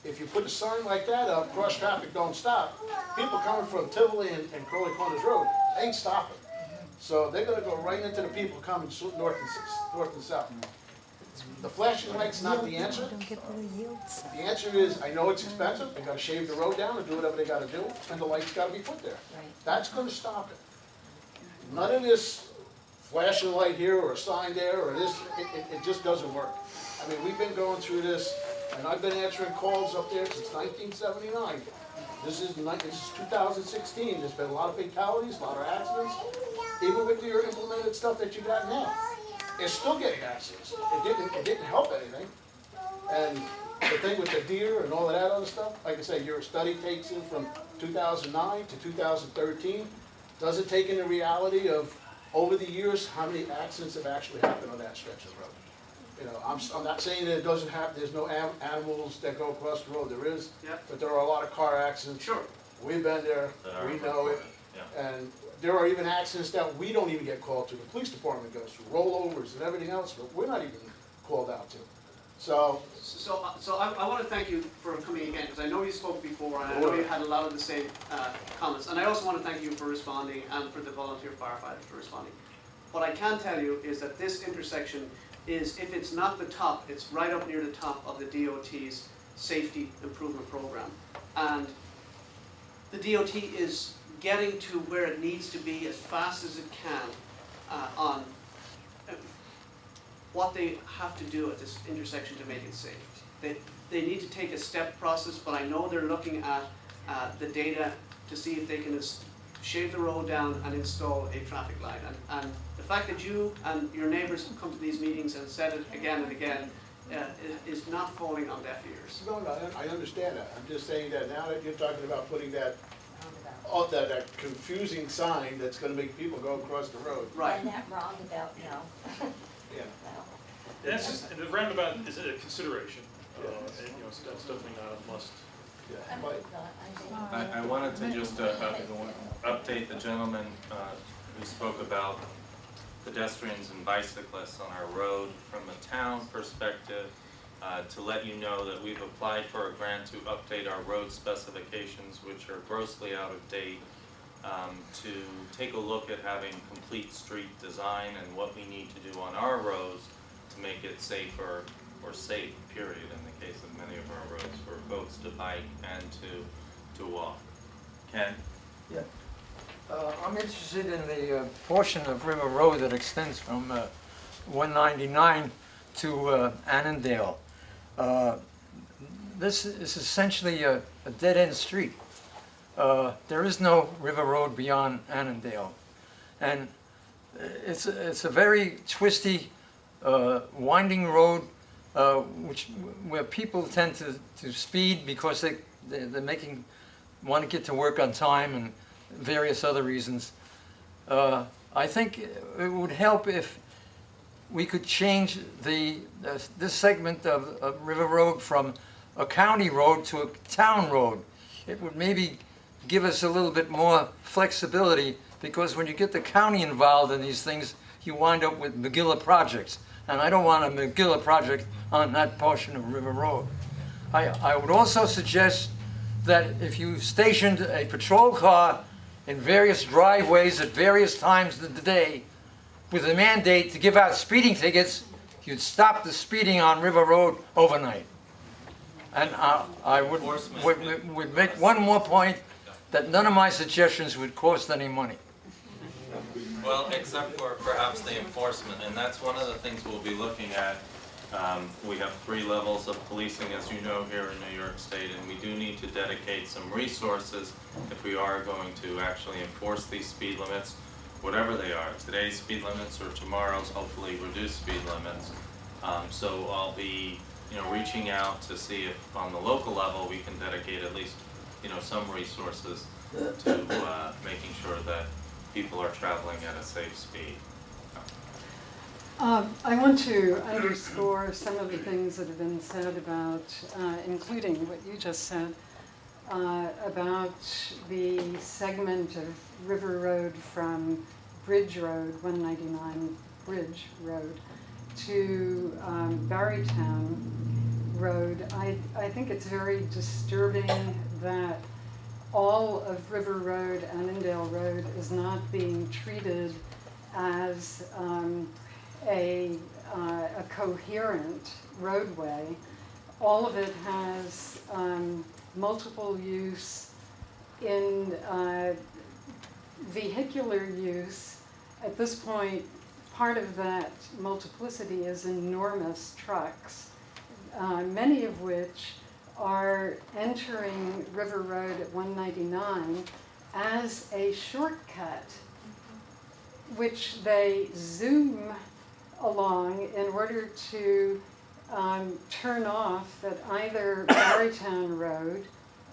If you put a sign like that up, cross traffic don't stop, people coming from Tivoli and Curly Corners Road ain't stopping. So they're gonna go right into the people coming north and south. The flashing light's not the answer. The answer is, I know it's expensive, they gotta shave the road down and do whatever they gotta do, and the light's gotta be put there. That's gonna stop it. None of this flashing light here or a sign there or this, it just doesn't work. I mean, we've been going through this, and I've been answering calls up there since 1979. This is 2016, there's been a lot of fatalities, a lot of accidents. Even with your implemented stuff that you got now, it's still getting accidents. It didn't help anything. And the thing with the deer and all of that other stuff, like I say, your study takes in from 2009 to 2013. Doesn't take in the reality of, over the years, how many accidents have actually happened on that stretch of road. You know, I'm not saying that it doesn't have, there's no animals that go across the road, there is, but there are a lot of car accidents. Sure. We've been there, we know it, and there are even accidents that we don't even get called to. The police department goes through, rollovers and everything else, but we're not even called out to. So I want to thank you for coming again, because I know you spoke before, and I know you had a lot of the same comments. And I also want to thank you for responding, and for the volunteer firefighters for responding. What I can tell you is that this intersection is, if it's not the top, it's right up near the top of the DOT's safety improvement program. And the DOT is getting to where it needs to be as fast as it can on what they have to do at this intersection to make it safe. They need to take a step process, but I know they're looking at the data to see if they can shave the road down and install a traffic light. And the fact that you and your neighbors have come to these meetings and said it again and again is not falling on deaf ears. No, I understand that. I'm just saying that now that you're talking about putting that confusing sign that's gonna make people go across the road. Right. And that roundabout, no. Yeah. And it's just, the roundabout is a consideration, and, you know, so that's definitely not a must. I wanted to just update the gentleman who spoke about pedestrians and bicyclists on our road from a town perspective, to let you know that we've applied for a grant to update our road specifications, which are grossly out of date, to take a look at having complete street design and what we need to do on our roads to make it safer, or safe, period, in the case of many of our roads, for folks to bike and to walk. Ken? Yeah. I'm interested in the portion of River Road that extends from 199 to Annandale. This is essentially a dead-end street. There is no River Road beyond Annandale. And it's a very twisty, winding road where people tend to speed because they're want to get to work on time and various other reasons. I think it would help if we could change this segment of River Road from a county road to a town road. It would maybe give us a little bit more flexibility, because when you get the county involved in these things, you wind up with McGilla projects. And I don't want a McGilla project on that portion of River Road. I would also suggest that if you stationed a patrol car in various driveways at various times of the day with a mandate to give out speeding tickets, you'd stop the speeding on River Road overnight. And I would make one more point, that none of my suggestions would cost any money. Well, except for perhaps the enforcement, and that's one of the things we'll be looking at. We have 3 levels of policing, as you know, here in New York State, and we do need to dedicate some resources if we are going to actually enforce these speed limits, whatever they are, today's speed limits or tomorrow's hopefully reduced speed limits. So I'll be, reaching out to see if on the local level we can dedicate at least, some resources to making sure that people are traveling at a safe speed. I want to underscore some of the things that have been said about, including what you just said, about the segment of River Road from Bridge Road, 199 Bridge Road, to Barrytown Road. I think it's very disturbing that all of River Road, Annandale Road, is not being treated as a coherent roadway. All of it has multiple use. In vehicular use, at this point, part of that multiplicity is enormous trucks, many of which are entering River Road at 199 as a shortcut, which they zoom along in order to turn off at either Barrytown Road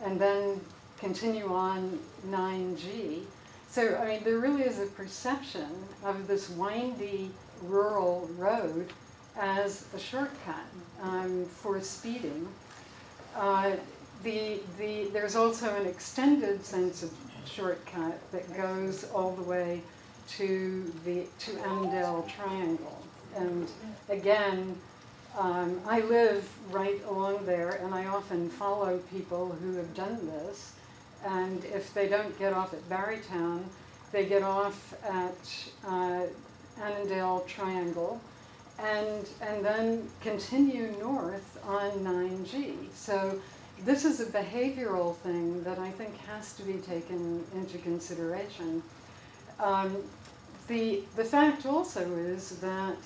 and then continue on 9G. So, I mean, there really is a perception of this windy rural road as a shortcut for speeding. There's also an extended sense of shortcut that goes all the way to Annandale Triangle. And again, I live right along there, and I often follow people who have done this. And if they don't get off at Barrytown, they get off at Annandale Triangle, and then continue north on 9G. So this is a behavioral thing that I think has to be taken into consideration. The fact also is that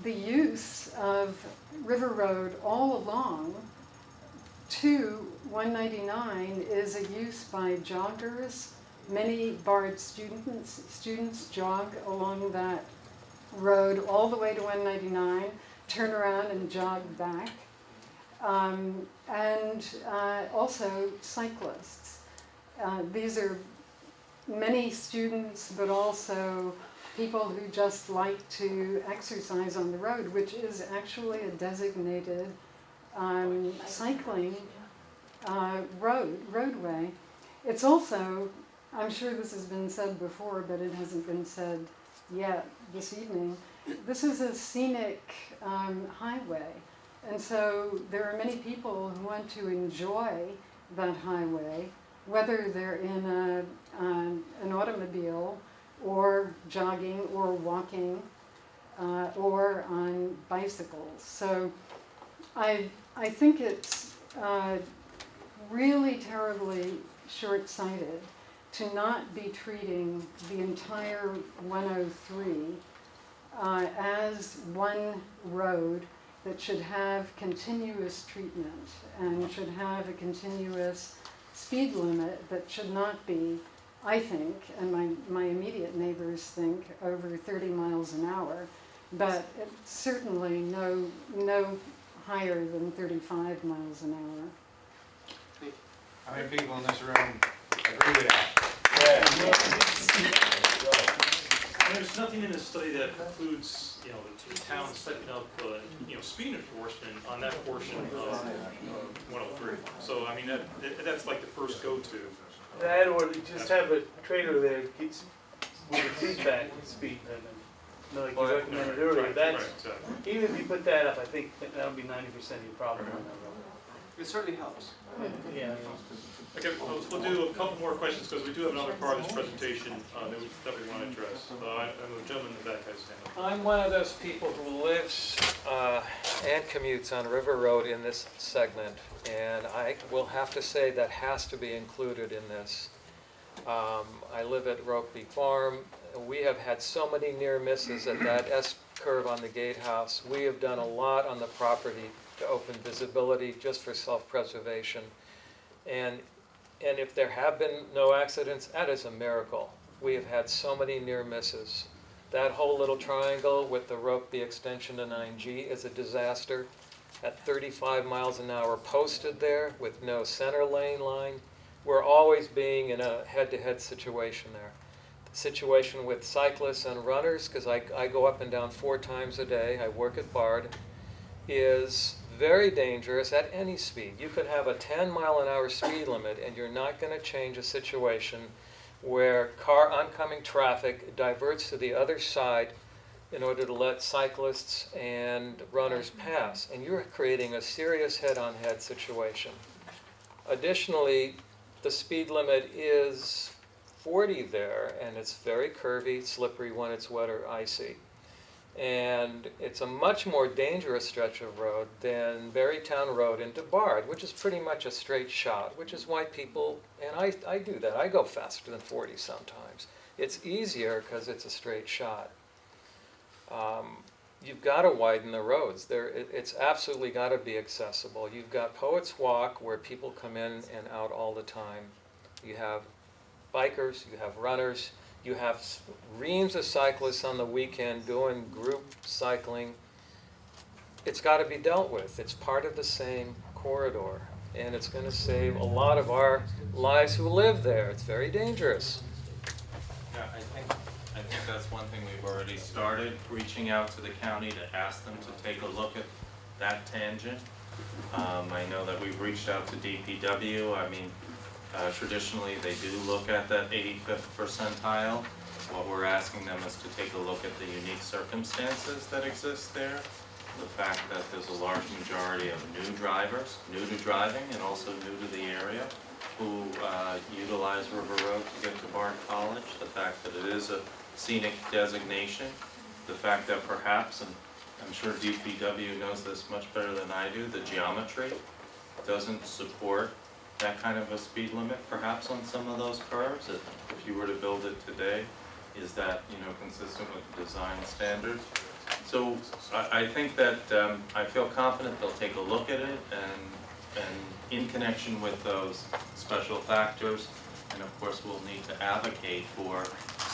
the use of River Road all along to 199 is a use by joggers. Many Bard students jog along that road all the way to 199, turn around and jog back. And also cyclists. These are many students, but also people who just like to exercise on the road, which is actually a designated cycling roadway. It's also, I'm sure this has been said before, but it hasn't been said yet this evening, this is a scenic highway. And so there are many people who want to enjoy that highway, whether they're in an automobile or jogging or walking or on bicycles. So I think it's really terribly short-sighted to not be treating the entire 103 as one road that should have continuous treatment and should have a continuous speed limit that should not be, I think, and my immediate neighbors think, over 30 miles an hour, but it's certainly no higher than 35 miles an hour. How many people in this room agree with that? And there's nothing in this study that precludes, the town stepping up, speed enforcement on that portion of 103. So, I mean, that's like the first go-to. That, or just have a trailer there with a feedback speed limit. Like you recommended earlier, that's, even if you put that up, I think that'll be 90% of your problem on that road. It certainly helps. Yeah. Okay, we'll do a couple more questions because we do have another part of this presentation that we want to address. And the gentleman in the back has his hand up. I'm one of those people who lives and commutes on River Road in this segment, and I will have to say that has to be included in this. I live at Rokeby Farm. We have had so many near misses at that S-curve on the gatehouse. We have done a lot on the property to open visibility just for self-preservation. And if there have been no accidents, that is a miracle. We have had so many near misses. That whole little triangle with the Rokeby extension to 9G is a disaster. At 35 miles an hour posted there with no center lane line, we're always being in a head-to-head situation there. The situation with cyclists and runners, because I go up and down 4 times a day, I work at BARD, is very dangerous at any speed. You could have a 10-mile-an-hour speed limit and you're not going to change a situation where oncoming traffic diverts to the other side in order to let cyclists and runners pass. And you're creating a serious head-on-head situation. Additionally, the speed limit is 40 there, and it's very curvy, slippery when it's wet or icy. And it's a much more dangerous stretch of road than Berrytown Road into Bard, which is pretty much a straight shot, which is why people, and I do that, I go faster than 40 sometimes. It's easier because it's a straight shot. You've got to widen the roads. It's absolutely got to be accessible. You've got Poets Walk, where people come in and out all the time. You have bikers, you have runners, you have reams of cyclists on the weekend doing group cycling. It's got to be dealt with. It's part of the same corridor, and it's going to save a lot of our lives who live there. It's very dangerous. Yeah, I think that's one thing we've already started, reaching out to the county to ask them to take a look at that tangent. I know that we've reached out to DPW. I mean, traditionally they do look at that 85th percentile. What we're asking them is to take a look at the unique circumstances that exist there. The fact that there's a large majority of new drivers, new to driving and also new to the area, who utilize River Road to get to Bard College. The fact that it is a scenic designation. The fact that perhaps, and I'm sure DPW knows this much better than I do, the geometry doesn't support that kind of a speed limit perhaps on some of those curves. If you were to build it today, is that consistent with the design standards? So I think that I feel confident they'll take a look at it and in connection with those special factors, and of course we'll need to advocate for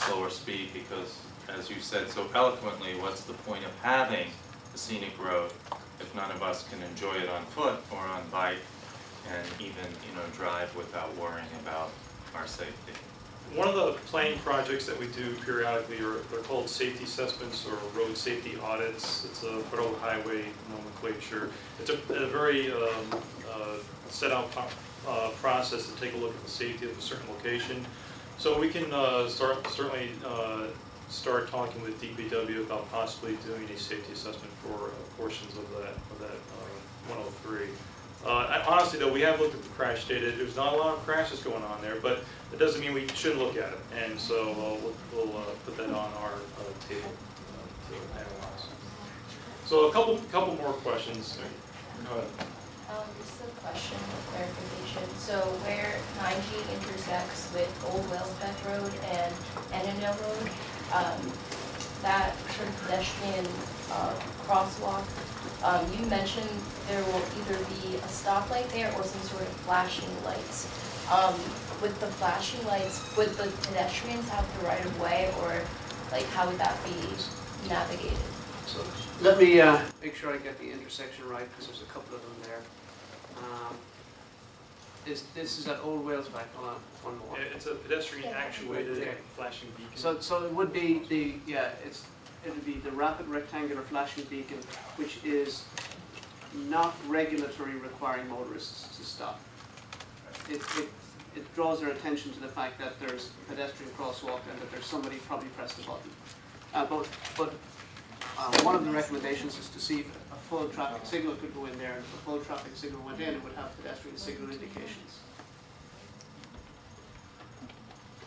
slower speed because, as you said so eloquently, what's the point of having a scenic road if none of us can enjoy it on foot or on bike and even drive without worrying about our safety? One of the planning projects that we do periodically they're called safety assessments or road safety audits. It's a federal highway nomenclature. It's a very set out process to take a look at the safety of a certain location. So we can certainly started talking with DPW about possibly doing a safety assessment for portions of that 103. Honestly though, we have looked at the crash data. There's not a lot of crashes going on there, but it doesn't mean we shouldn't look at it. And so we'll put that on our table to analyze. So a couple more questions. Go ahead. Just a question for clarification. So where 9G intersects with Old Wellsbeck Road and Annandale Road, that sort of pedestrian crosswalk, you mentioned there will either be a stoplight there or some sort of flashing lights. With the flashing lights, would the pedestrians have the right of way, or like how would that be navigated? So let me make sure I get the intersection right, because there's a couple of them there. This is at Old Wellsbeck. Hold on, one more. Yeah, it's a pedestrian actuated Okay. flashing beacon. So it would be the, it would be the rapid rectangular flashing beacon, which is not regulatory requiring motorists to stop. It draws their attention to the fact that there's a pedestrian crosswalk and that there's somebody probably pressed the button. But one of the recommendations is to see if a full traffic signal could go in there, and if a full traffic signal went in, it would have pedestrian signal indications.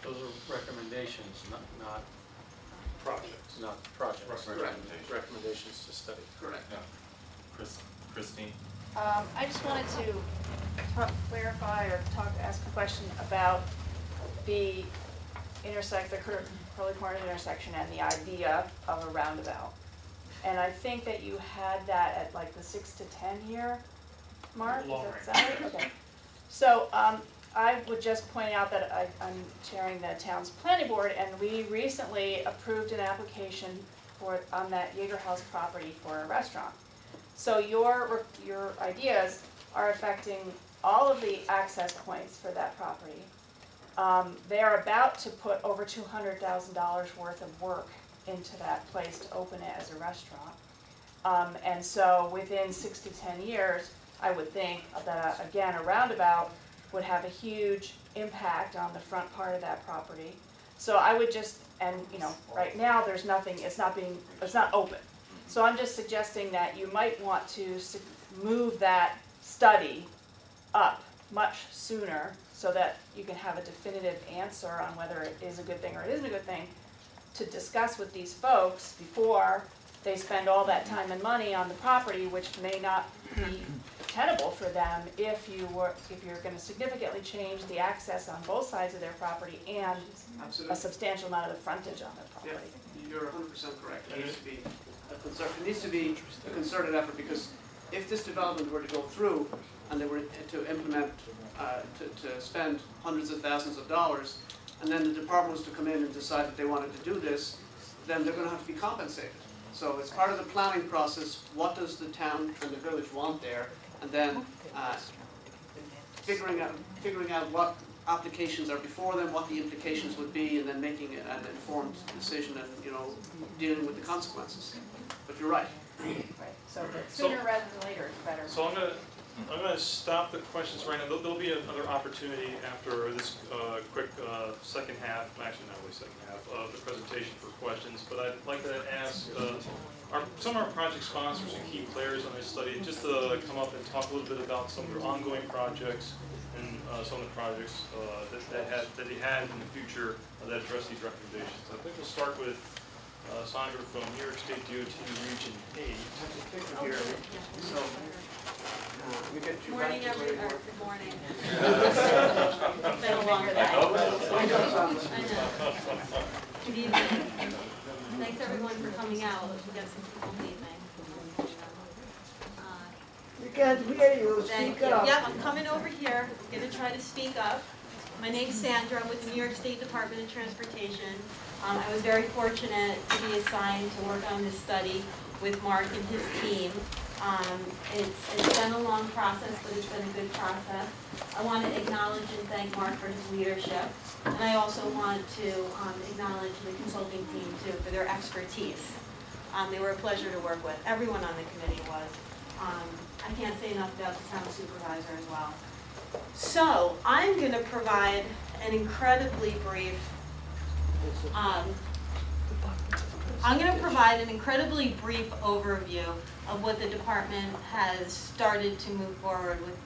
Those are recommendations, not Projects. not projects. Correct. Recommendations to study. Correct. Christine? I just wanted to clarify or ask a question about the Curly Corners intersection and the idea of a roundabout. And I think that you had that at like the 6 to 10 year mark, is that right? Okay. So I would just point out that I'm chairing the town's planning board, and we recently approved an application on that Jaeger House property for a restaurant. So your ideas are affecting all of the access points for that property. They are about to put over $200,000 worth of work into that place to open it as a restaurant. And so within 6 to 10 years, I would think that, again, a roundabout would have a huge impact on the front part of that property. So I would just, and right now there's nothing, it's not open. So I'm just suggesting that you might want to move that study up much sooner so that you can have a definitive answer on whether it is a good thing or it isn't a good thing to discuss with these folks before they spend all that time and money on the property, which may not be tenable for them if you're going to significantly change the access on both sides of their property and Absolutely. a substantial amount of the frontage on their property. Yeah, you're 100% correct. It needs to be a concerted effort, because if this development were to go through and they were to implement, to spend hundreds of thousands of dollars, and then the department was to come in and decide that they wanted to do this, then they're going to have to be compensated. So it's part of the planning process. What does the town and the village want there, and then figuring out what applications are before them, what the implications would be, and then making an informed decision and dealing with the consequences. But you're right. Right. So sooner rather than later is better. So I'm gonna stop the questions right now. There'll be another opportunity after this quick second half, actually not really second half, of the presentation for questions. But I'd like to ask some of our project sponsors and key players on this study just to come up and talk a little bit about some of their ongoing projects and some of the projects that they had in the future that address these recommendations. I think we'll start with Sandra from New York State DOT Region 8. Here. So, we get you back Morning, to where you were. good morning. Been a long day. I know. Good evening. Thanks everyone for coming out. We got some people leaving. We can't hear you, Thank speak you. up. Yep, I'm coming over here. I'm gonna try to speak up. My name's Sandra. I'm with the New York State Department of Transportation. I was very fortunate to be assigned to work on this study with Mark and his team. It's been a long process, but it's been a good process. I want to acknowledge and thank Mark for his leadership. And I also want to acknowledge the consulting team too for their expertise. They were a pleasure to work with. Everyone on the committee was. I can't say enough about the town supervisor as well. So I'm going to provide an incredibly brief I'm gonna provide an incredibly brief overview of what the department has started to move forward with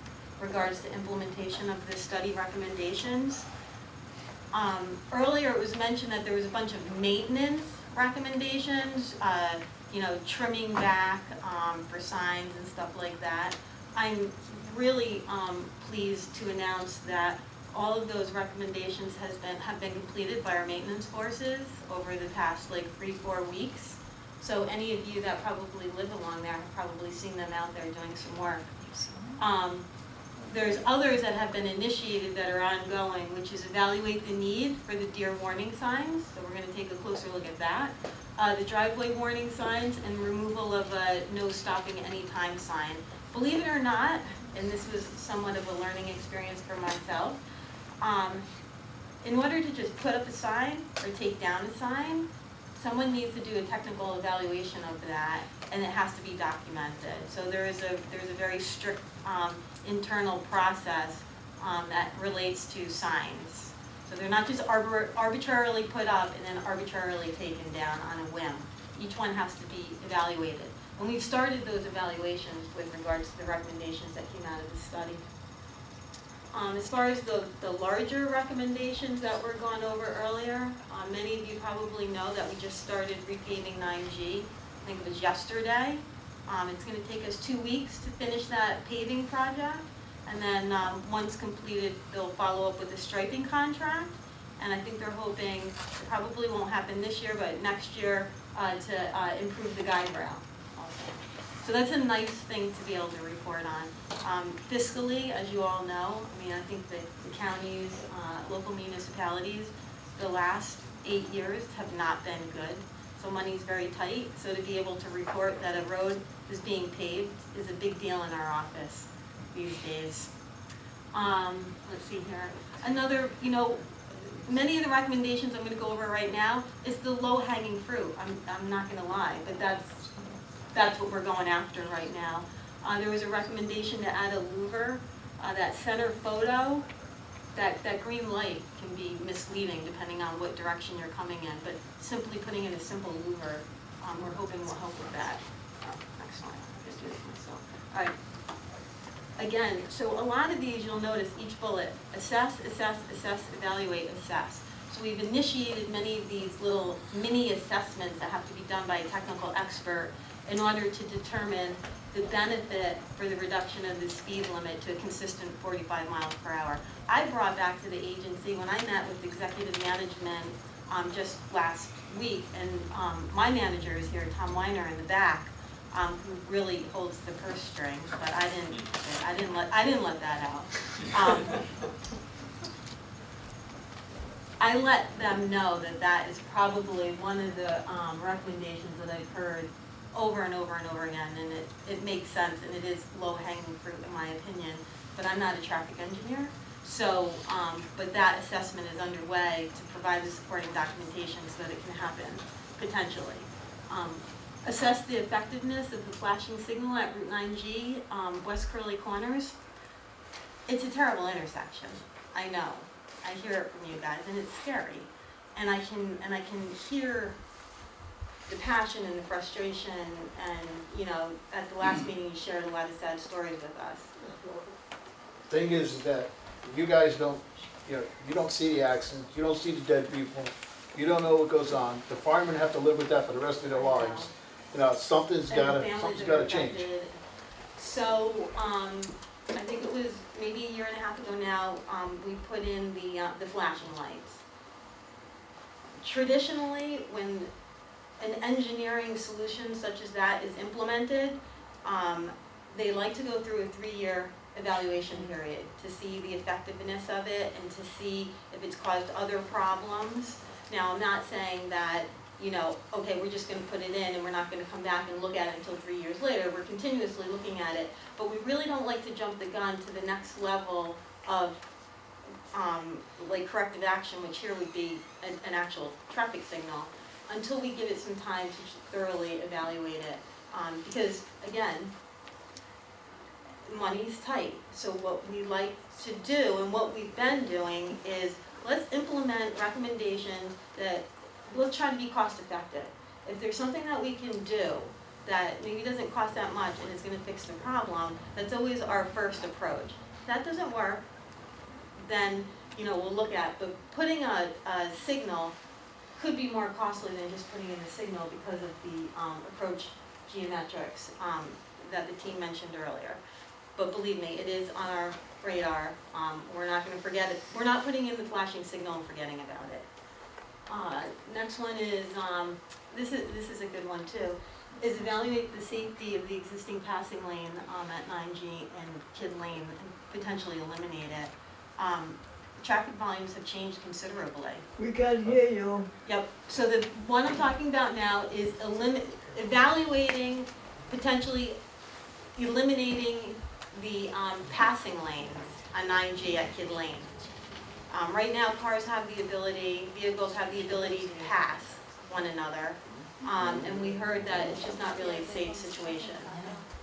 regards to implementation of the study recommendations. Earlier it was mentioned that there was a bunch of maintenance recommendations, trimming back for signs and stuff like that. I'm really pleased to announce that all of those recommendations have been completed by our maintenance forces over the past 3-4 weeks. So any of you that probably live along there have probably seen them out there doing some work. There's others that have been initiated that are ongoing, which is evaluate the need for the deer warning signs. So we're going to take a closer look at that. The driveway warning signs and removal of a no stopping anytime sign. Believe it or not, and this was somewhat of a learning experience for myself, in order to just put up a sign or take down a sign, someone needs to do a technical evaluation of that, and it has to be documented. So there's a very strict internal process that relates to signs. So they're not just arbitrarily put up and then arbitrarily taken down on a whim. Each one has to be evaluated. And we've started those evaluations with regards to the recommendations that came out of the study. As far as the larger recommendations that were gone over earlier, many of you probably know that we just started repaving 9G. I think it was yesterday. It's going to take us 2 weeks to finish that paving project. And then once completed, they'll follow up with a striping contract. And I think they're hoping, it probably won't happen this year, but next year to improve the guide rail. So that's a nice thing to be able to report on. Fiscally, as you all know, I think that the counties, local municipalities, the last 8 years have not been good. So money's very tight. So to be able to report that a road is being paved is a big deal in our office these days. Let's see here. Another, many of the recommendations I'm going to go over right now is the low-hanging fruit. I'm not going to lie, but that's what we're going after right now. There was a recommendation to add a louver. That center photo, that green light can be misleading depending on what direction you're coming in, but simply putting in a simple louver, we're hoping will help with that. Next slide. I'll just do this myself. All right. Again, so a lot of these you'll notice each bullet, assess, assess, assess, evaluate, assess. So we've initiated many of these little mini assessments that have to be done by a technical expert in order to determine the benefit for the reduction of the speed limit to a consistent 45 miles per hour. I brought back to the agency when I met with executive management just last week, and my manager is here, Tom Weiner, in the back, who really holds the purse strings, but I didn't let that out. I let them know that is probably one of the recommendations that I've heard over and over and over again, and it makes sense, and it is low-hanging fruit in my opinion, but I'm not a traffic engineer, so, but that assessment is underway to provide the supporting documentation so that it can happen, potentially. Assess the effectiveness of the flashing signal at Route 9G, West Curly Corners. It's a terrible intersection, I know. I hear it from you guys, and it's scary, and I can hear the passion and the frustration, and at the last meeting you shared a lot of sad stories with us. Thing is that you guys don't, you don't see the accidents, you don't see the dead people, you don't know what goes on. The firemen have to live with that for the rest of their lives. Something's gotta change. So, I think it was maybe a year and a half ago now, we put in the flashing lights. Traditionally, when an engineering solution such as that is implemented, they like to go through a 3-year evaluation period to see the effectiveness of it and to see if it's caused other problems. Now, I'm not saying that, okay, we're just going to put it in and we're not going to come back and look at it until 3 years later. We're continuously looking at it, but we really don't like to jump the gun to the next level of corrective action, which here would be an actual traffic signal, until we give it some time to thoroughly evaluate it. Because, again, money's tight. So what we like to do, and what we've been doing, is let's implement recommendations that, let's try to be cost effective. If there's something that we can do that maybe doesn't cost that much and is gonna fix the problem, that's always our first approach. If that doesn't work, then, you know, we'll look at, but putting a signal could be more costly than just putting in a signal because of the approach geometrics that the team mentioned earlier. But believe me, it is on our radar. We're not gonna forget it. We're not putting in the flashing signal and forgetting about it. Next one is, this is a good one too, is evaluate the safety of the existing passing lane at 9G and Kidd Lane and potentially eliminate it. Traffic volumes have changed considerably. We can hear you. Yep, so the one I'm talking about now is evaluating, potentially eliminating the passing lanes on 9G at Kidd Lane. Right now, cars have the ability, vehicles have the ability to pass one another, and we heard that it's just not really a safe situation.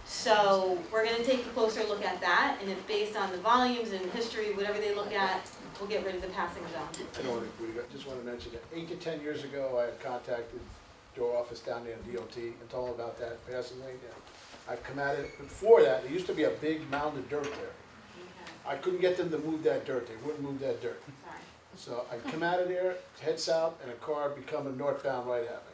So we're gonna take a closer look at that, and if based on the volumes and history, whatever they look at, we'll get rid of the passing zone. I don't want to, I just want to mention that 8 to 10 years ago, I had contacted your office down there in DOT and told them about that passing lane. I've come at it, before that, there used to be a big mound of dirt there. I couldn't get them to move that dirt, they wouldn't move that dirt. Sorry. So I come out of there, head south, and a car be coming northbound right at me.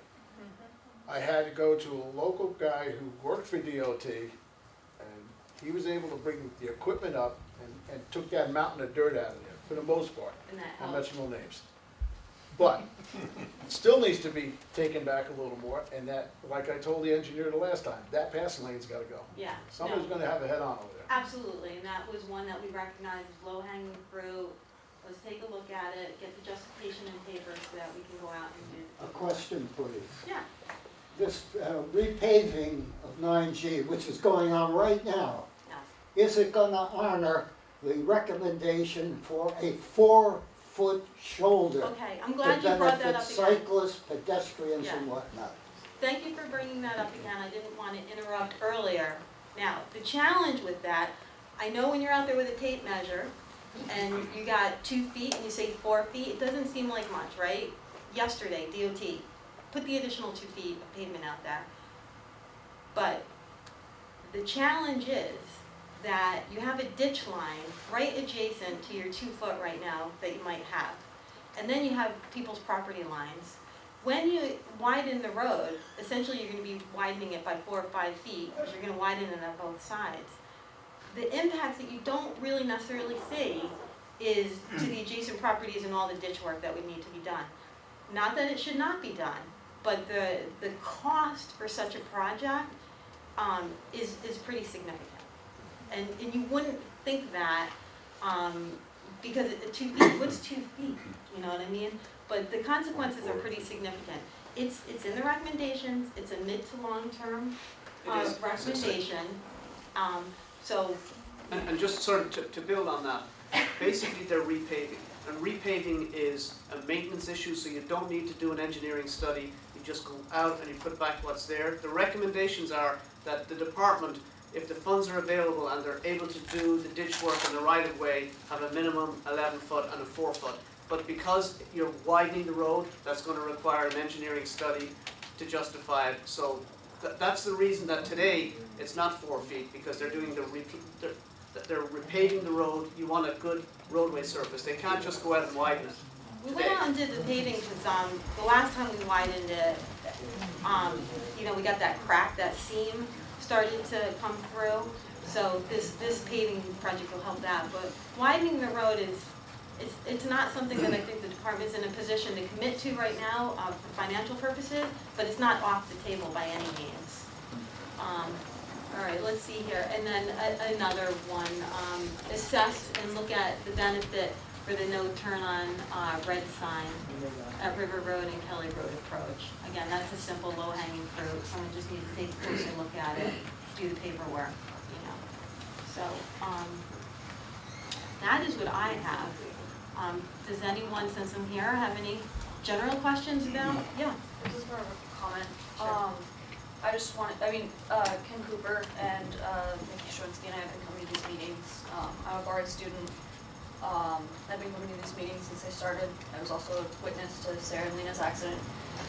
I had to go to a local guy who worked for DOT, and he was able to bring the equipment up and took that mountain of dirt out of there, for the most part. And that I'll helps. mention no names. But, it still needs to be taken back a little more, and that, like I told the engineer the last time, that passing lane's gotta go. Yeah. Somebody's no. gonna have a head-on over there. Absolutely, and that was one that we recognized as low-hanging fruit. Let's take a look at it, get the justification in paper so that we can go out and do. A question, please. Yeah. This repaving of 9G, which is going on right now, Yeah. is it gonna honor the recommendation for a 4-foot shoulder? Okay, I'm glad you brought that up To benefit again. cyclists, pedestrians, and Yeah. whatnot. Thank you for bringing that up again, I didn't want to interrupt earlier. Now, the challenge with that, I know when you're out there with a tape measure, and you got 2 feet and you say 4 feet, it doesn't seem like much, right? Yesterday, DOT, put the additional 2 feet of pavement out there. But the challenge is that you have a ditch line right adjacent to your 2 foot right now that you might have. And then you have people's property lines. When you widen the road, essentially you're gonna be widening it by 4 or 5 feet, because you're gonna widen it on both sides. The impacts that you don't really necessarily see is to the adjacent properties and all the ditch work that would need to be done. Not that it should not be done, but the cost for such a project is pretty significant. And you wouldn't think that, because 2 feet, what's 2 feet, you know what I mean? But the consequences are pretty significant. It's in the recommendations, it's a mid to long term It is. recommendation. So, And just sort of to build on that, basically they're repaving. And repaving is a maintenance issue, so you don't need to do an engineering study. You just go out and you put back what's there. The recommendations are that the department, if the funds are available and they're able to do the ditch work in the right of way, have a minimum 11 foot and a 4 foot. But because you're widening the road, that's going to require an engineering study to justify it. So that's the reason that today it's not 4 feet, because they're doing they're repaving the road. You want a good roadway surface. They can't just go out and widen it. we went out and did the paving because the last time we widened it, you know, we got that crack, that seam started to come through. So this paving project will help that. But widening the road it's not something that I think the department's in a position to commit to right now for financial purposes, but it's not off the table by any means. All right, let's see here. And then another one, assess and look at the benefit for the no turn on red sign at River Road and Kelly Road approach. Again, that's a simple low hanging fruit. Someone just needs to take a closer look at it, do the paperwork, you know. So that is what I have. Does anyone, since I'm here, have any general questions about? Yeah. This is more of a comment. I just wanted, Ken Cooper and Nikki Shrinsky and I have been coming to these meetings. I'm a BARD student. I've been coming to these meetings since I started. I was also a witness to Sarah and Lena's accident.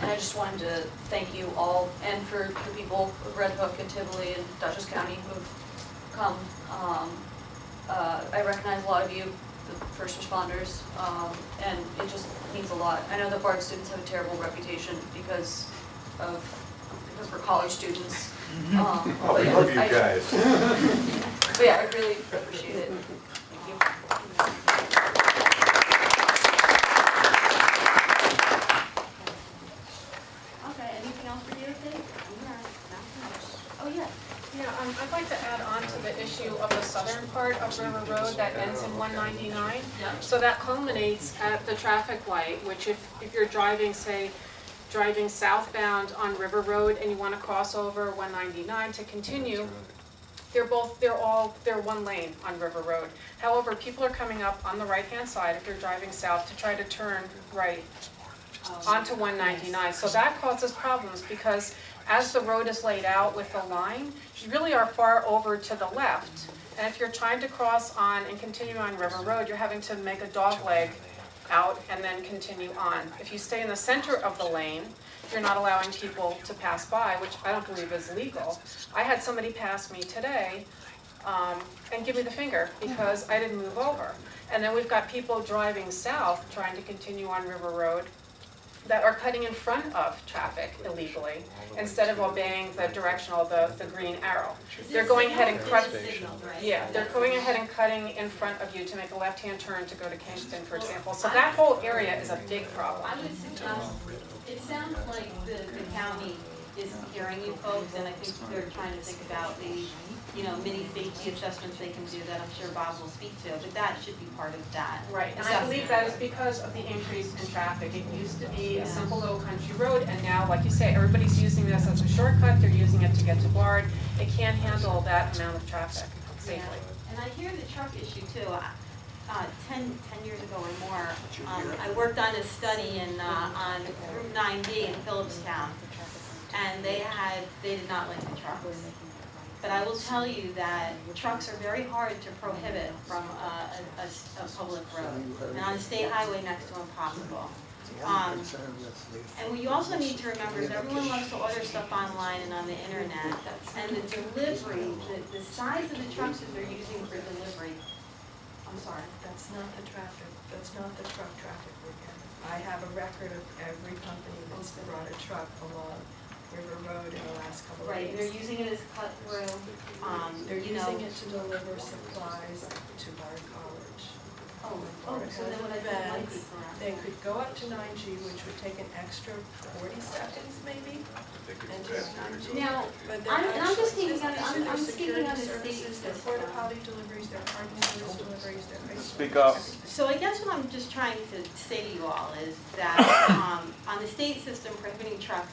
And I just wanted to thank you all, and for the people of Red Hook and Tivoli and Dutchess County who've come. I recognize a lot of you, the first responders, and it just means a lot. I know that Bard students have a terrible reputation because we're college students. Oh, But we yeah, love you guys. But yeah, I really appreciate it. Thank you. Okay, anything else for you, Dave? Oh, yeah. Yeah, I'd like to add on to the issue of the southern part of River Road that ends in 199. So that culminates at the traffic light, which if you're driving, say, driving southbound on River Road and you want to cross over 199 to continue, they're one lane on River Road. However, people are coming up on the right-hand side if you're driving south to try to turn right onto 199. So that causes problems because as the road is laid out with the line, you really are far over to the left. And if you're trying to cross on and continue on River Road, you're having to make a dogleg out and then continue on. If you stay in the center of the lane, you're not allowing people to pass by, which I don't believe is legal. I had somebody pass me today and give me the finger because I didn't move over. And then we've got people driving south trying to continue on River Road that are cutting in front of traffic illegally instead of obeying the directional, the green arrow. They're going ahead and they're going ahead and cutting in front of you to make a left-hand turn to go to Kingston, for example. So that whole area is a big problem. I would suggest, it sounds like the county is hearing you folks, and I think they're trying to think about the, mini safety assessments they can do that I'm sure Bob will speak to, but that should be part of that. Right, and I believe that is because of the increase in traffic. It used to be a simple little country road, and now, like you say, everybody's using this as a shortcut, they're using it to get to Bard. It can't handle that amount of traffic safely. Yeah. And I hear the truck issue too. 10 years ago or more, I worked on a study on Route 9B in Phillipstown, and they did not like the trucks. But I will tell you that trucks are very hard to prohibit from a public road, and on a state highway next to impossible. And what you also need to remember is everyone loves to order stuff online and on the internet, and the delivery, the size of the trucks that they're using for delivery. I'm sorry. That's not the traffic, that's not the truck traffic we're getting. I have a record of every company that's brought a truck along River Road in the last couple of Right, days. they're using it as cut through. They're using it to deliver supplies to Bard College. Oh, Bard so then has what I think might be events. correct. They could go up to 9G, which would take an extra 40 seconds maybe, and do 9G. Now, But I'm just these thinking, are I'm speaking security on the state services, they're system. porta potty deliveries, they're parking service deliveries, they're ice Speak up. So I guess what I'm just trying to say to you all is that on the state system, prohibiting trucks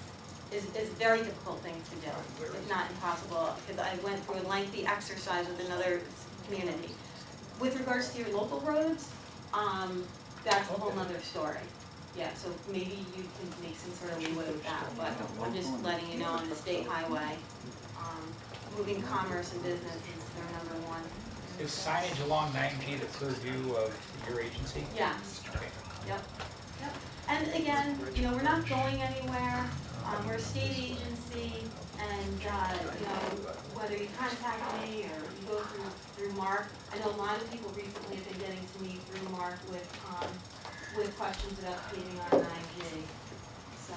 is a very difficult thing to do, if not impossible, because I went through a lengthy exercise with another community. With regards to your local roads, that's a whole nother story. Yeah, so maybe you can make some sort of leeway with that, but I'm just letting you know on the state highway, moving commerce and business is their number one. Is signage along 9G the purview of your agency? Yes. Okay. Yep. And again, we're not going anywhere. We're a state agency, and whether you contact me or you go through Mark, I know a lot of people recently have been getting to me through Mark with questions about paving on 9G. So,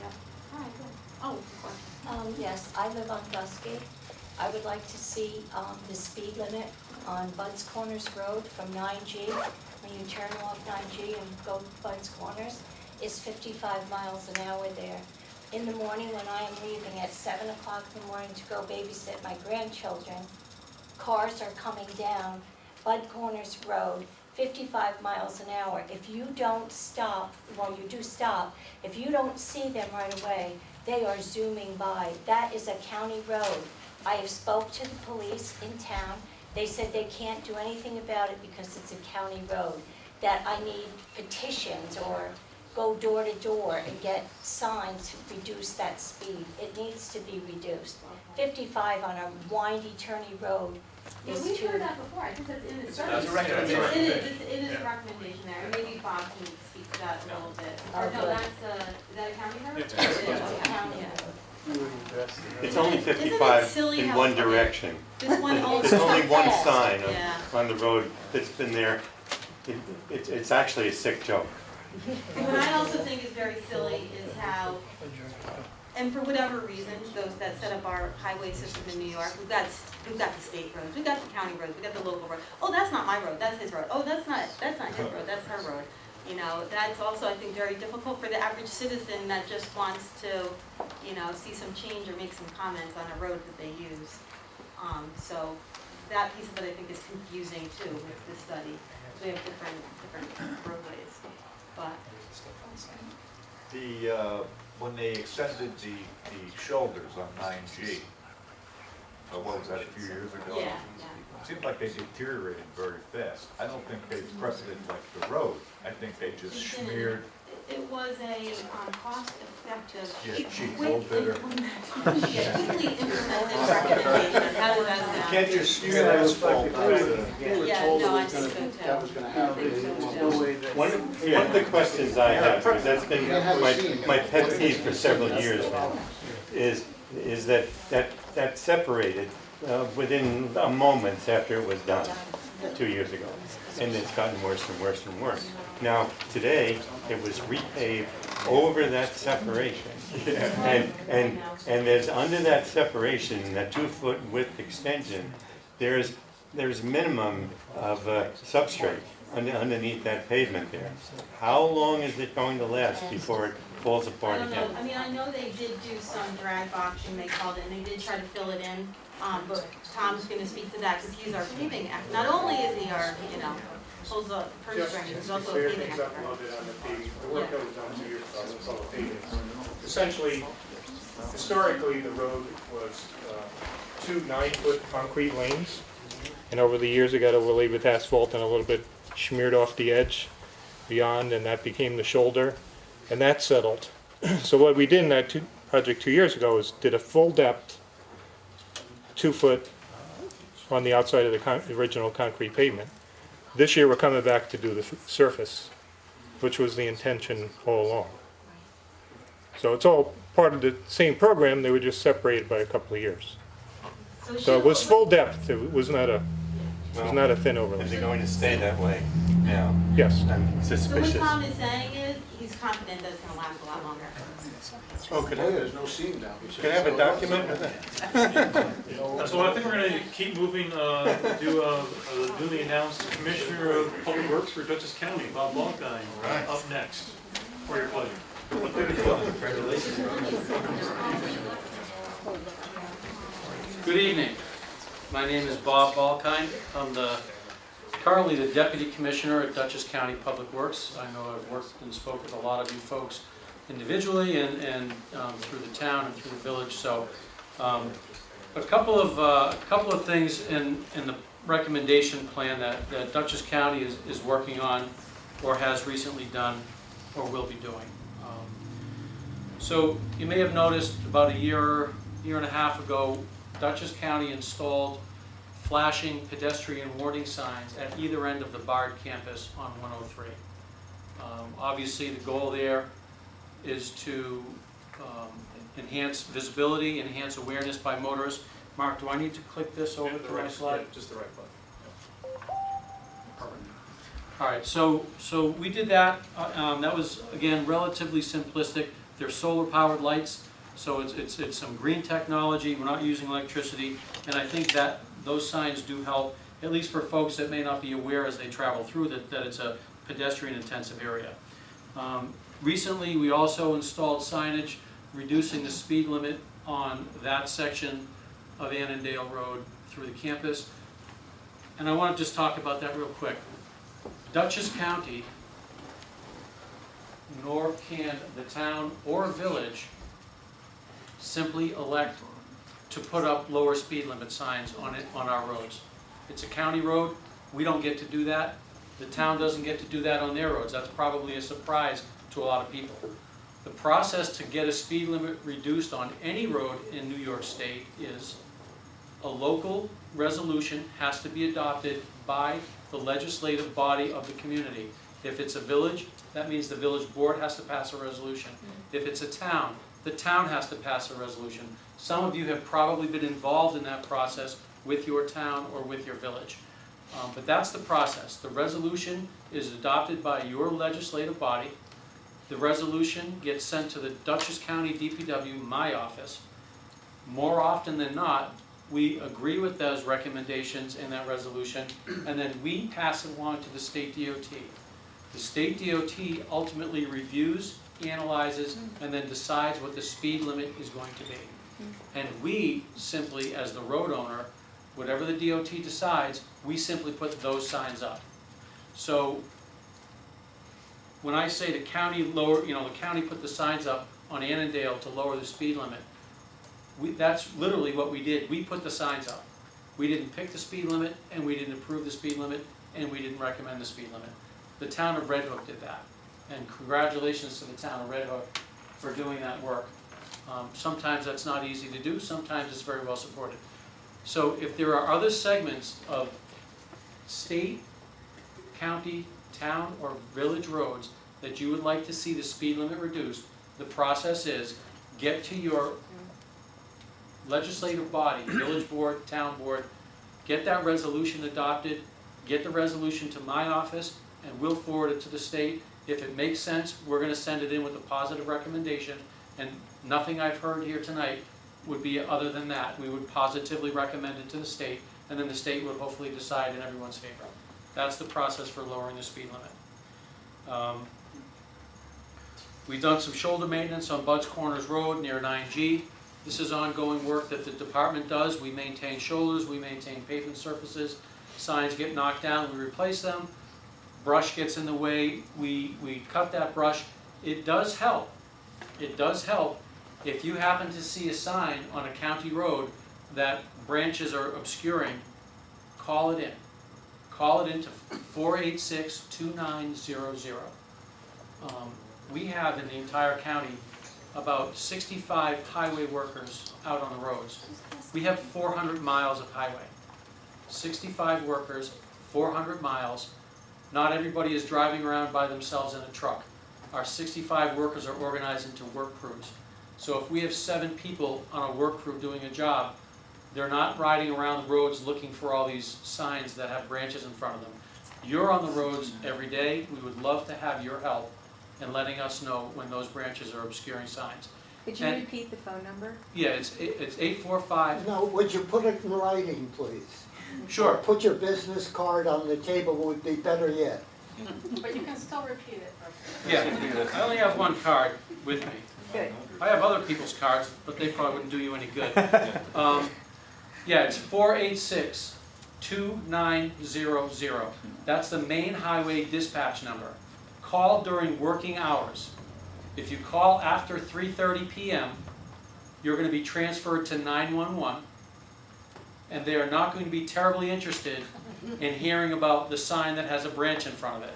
yeah. All right, good. Oh, question. Yes, I live on Gusky. I would like to see the speed limit on Bud's Corners Road from 9G, when you turn off 9G and go to Bud's Corners, is 55 miles an hour there. In the morning when I am leaving at 7 o'clock in the morning to go babysit my grandchildren, cars are coming down Bud Corners Road, 55 miles an hour. If you don't stop, well, you do stop, if you don't see them right away, they are zooming by. That is a county road. I have spoke to the police in town. They said they can't do anything about it because it's a county road. That I need petitions or go door to door and get signs to reduce that speed. It needs to be reduced. 55 on a windy, turny road Yeah, is we've too. heard that before, I think that's in the study. That's a recommendation. It is a recommendation there, and maybe Bob can speak to that a little bit. Or no, good. that's, is that a county road? It's It is, okay. County Yeah. It's only Isn't it 55 silly in how- one okay. direction. This one There's also. only one fast. sign Yeah. on the road that's been there. It's actually a sick joke. And what I also think is very silly is how, and for whatever reasons, those that set up our highway system in New York, we've got the state roads, we've got the county roads, we've got the local road. Oh, that's not my road, that's his road. Oh, that's not his road, that's her road. You know, that's also, I think, very difficult for the average citizen that just wants to, you know, see some change or make some comments on a road that they use. So that piece of it, I think, is confusing too with this study. We have different roadways, but. When they extended the shoulders on 9G, what was that, a few years ago? Yeah, It seemed like they deteriorated very fast. I don't think they prepped it like the road. I think they just smeared. It was a cost-effective, Yeah, cheap, quick low bidder. yeah, quickly implemented recommendation. How does that sound? You can't just smear asphalt. Yeah, no, I think so too. That was gonna happen. I think so, There's no too. way that. One of the questions I have, because that's been my pet peeve for several years now, is that separated within moments after it was done 2 years ago. And it's gotten worse and worse and worse. Now, today, it was repaved over that separation. And there's, under that separation, that 2-foot width extension, there's minimum of substrate underneath that pavement there. How long is it going to last before it falls I apart don't again? know, I mean, I know they did do some drag boxing, they called it, and they did try to fill it in. But Tom's gonna speak to that, because he's our paving expert. Not only is he our, you know, holds the purse string, he's also a Clear paving things up expert. a little bit on the paving, the work that was done 2 years ago, was all paving. Essentially, historically, the road was 2 9-foot concrete lanes, and over the years it got overlaid with asphalt and a little bit smeared off the edge beyond, and that became the shoulder, and that settled. So what we did in that project 2 years ago is did a full depth 2-foot on the outside of the original concrete pavement. This year, we're coming back to do the surface, which was the intention all along. So it's all part of the same program, they were just separated by a couple of years. So it was full depth, it was not a thin overlay. Is it going to stay that way now? Yes. I'm So suspicious. what Tom is saying is, he's confident that it's gonna last a lot longer. Oh, could I, There's no seam down. could I have a document with that? So I think we're gonna keep moving, newly announced Commissioner of Public Works for Dutchess County, Bob Balkine, up next, for your pleasure. Good evening. My name is Bob Balkine. I'm currently the Deputy Commissioner at Dutchess County Public Works. I know I've worked and spoke with a lot of you folks individually and through the town and through the village. So a couple of things in the recommendation plan that Dutchess County is working on or has recently done or will be doing. So you may have noticed about a year and a half ago, Dutchess County installed flashing pedestrian warning signs at either end of the Bard campus on 103. Obviously, the goal there is to enhance visibility, enhance awareness by motorists. Mark, do I need to click this over to my slide? Just the right button. All right, so we did that. That was, again, relatively simplistic. They're solar-powered lights, so it's some green technology. We're not using electricity, and I think that those signs do help, at least for folks that may not be aware as they travel through that it's a pedestrian-intensive area. Recently, we also installed signage reducing the speed limit on that section of Annandale Road through the campus. And I want to just talk about that real quick. Dutchess County, nor can the town or village simply elect to put up lower speed limit signs on our roads. It's a county road, we don't get to do that. The town doesn't get to do that on their roads. That's probably a surprise to a lot of people. The process to get a speed limit reduced on any road in New York State is a local resolution has to be adopted by the legislative body of the community. If it's a village, that means the village board has to pass a resolution. If it's a town, the town has to pass a resolution. Some of you have probably been involved in that process with your town or with your village. But that's the process. The resolution is adopted by your legislative body. The resolution gets sent to the Dutchess County DPW, my office. More often than not, we agree with those recommendations in that resolution, and then we pass it along to the state DOT. The state DOT ultimately reviews, analyzes, and then decides what the speed limit is going to be. And we simply, as the road owner, whatever the DOT decides, we simply put those signs up. So when I say the county the county put the signs up on Annandale to lower the speed limit, that's literally what we did. We put the signs up. We didn't pick the speed limit, and we didn't approve the speed limit, and we didn't recommend the speed limit. The town of Red Hook did that. And congratulations to the town of Red Hook for doing that work. Sometimes that's not easy to do, sometimes it's very well supported. So if there are other segments of state, county, town, or village roads that you would like to see the speed limit reduced, the process is get to your legislative body, village board, town board, get that resolution adopted, get the resolution to my office, and we'll forward it to the state. If it makes sense, we're going to send it in with a positive recommendation, and nothing I've heard here tonight would be other than that. We would positively recommend it to the state, and then the state would hopefully decide in everyone's favor. That's the process for lowering the speed limit. We've done some shoulder maintenance on Bud's Corners Road near 9G. This is ongoing work that the department does. We maintain shoulders, we maintain pavement surfaces, signs get knocked down, we replace them, brush gets in the way, we cut that brush. It does help. It does help if you happen to see a sign on a county road that branches are obscuring, call it in. Call it in to 486-2900. We have in the entire county about 65 highway workers out on the roads. We have 400 miles of highway. 65 workers, 400 miles. Not everybody is driving around by themselves in a truck. Our 65 workers are organized into work crews. So if we have 7 people on a work crew doing a job, they're not riding around the roads looking for all these signs that have branches in front of them. You're on the roads every day. We would love to have your help in letting us know when those branches are obscuring signs. Could you repeat the phone number? Yeah, it's 845. No, would you put it in writing, please? Sure. Or put your business card on the table would be better yet. But you can still repeat it. Yeah, I only have one card with me. Good. I have other people's cards, but they probably wouldn't do you any good. Yeah, it's 486-2900. That's the main highway dispatch number. Call during working hours. If you call after 3:30 p.m., you're going to be transferred to 911, and they are not going to be terribly interested in hearing about the sign that has a branch in front of it.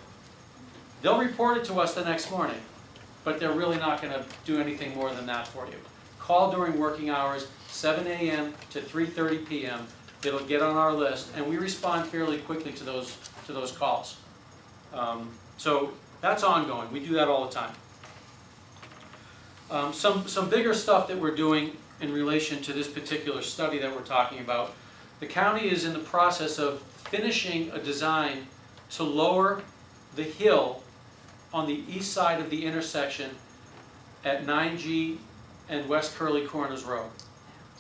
They'll report it to us the next morning, but they're really not going to do anything more than that for you. Call during working hours, 7 a.m. to 3:30 p.m. It'll get on our list, and we respond fairly quickly to those calls. So that's ongoing. We do that all the time. Some bigger stuff that we're doing in relation to this particular study that we're talking about. The county is in the process of finishing a design to lower the hill on the east side of the intersection at 9G and West Curly Corners Road.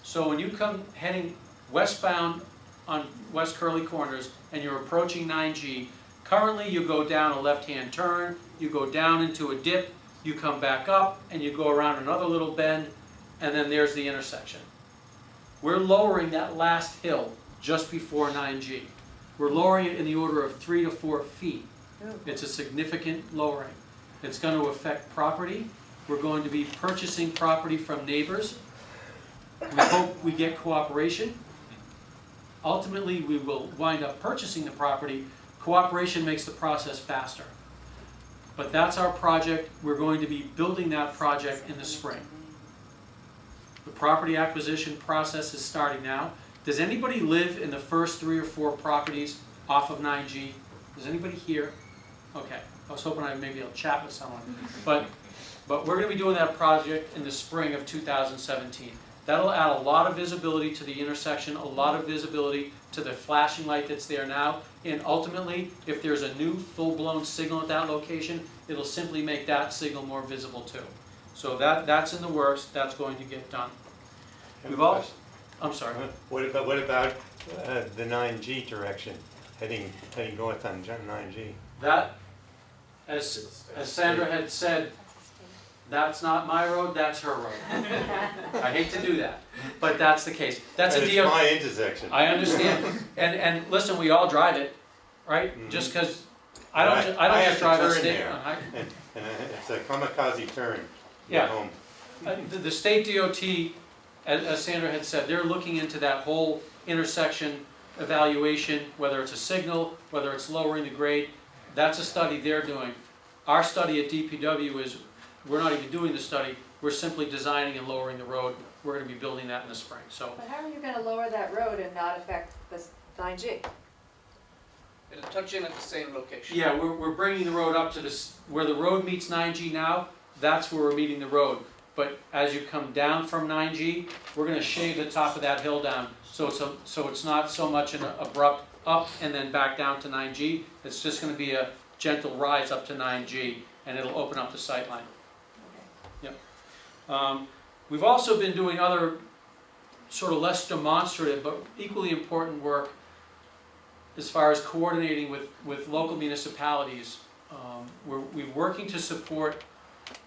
So when you come heading westbound on West Curly Corners and you're approaching 9G, currently you go down a left-hand turn, you go down into a dip, you come back up, and you go around another little bend, and then there's the intersection. We're lowering that last hill just before 9G. We're lowering it in the order of 3 to 4 feet. It's a significant lowering. It's going to affect property. We're going to be purchasing property from neighbors. We hope we get cooperation. Ultimately, we will wind up purchasing the property. Cooperation makes the process faster. But that's our project. We're going to be building that project in the spring. The property acquisition process is starting now. Does anybody live in the first 3 or 4 properties off of 9G? Does anybody here? Okay, I was hoping maybe I'll chat with someone. But we're going to be doing that project in the spring of 2017. That'll add a lot of visibility to the intersection, a lot of visibility to the flashing light that's there now, and ultimately, if there's a new full-blown signal at that location, it'll simply make that signal more visible too. So that's in the works, that's going to get done. We've all, I'm sorry. What about the 9G direction, heading north on 9G? That, as Sandra had said, that's not my road, that's her road. I hate to do that, but that's the case. That's a deal. It's my intersection. I understand. And listen, we all drive it, right? Mm-hmm. Just because I don't just drive a state. And it's a kamikaze turn. Yeah. Home. The state DOT, as Sandra had said, they're looking into that whole intersection evaluation, whether it's a signal, whether it's lowering the grade. That's a study they're doing. Our study at DPW is, we're not even doing the study, we're simply designing and lowering the road. We're going to be building that in the spring. So, But how are you gonna lower that road and not affect the 9G? It'll touch in at the same location. yeah, we're bringing the road up to this, where the road meets 9G now, that's where we're meeting the road. But as you come down from 9G, we're going to shave the top of that hill down. So it's not so much an abrupt up and then back down to 9G. It's just going to be a gentle rise up to 9G, and it'll open up the sight line. Yep. We've also been doing other sort of less demonstrative but equally important work as far as coordinating with local municipalities. We're working to support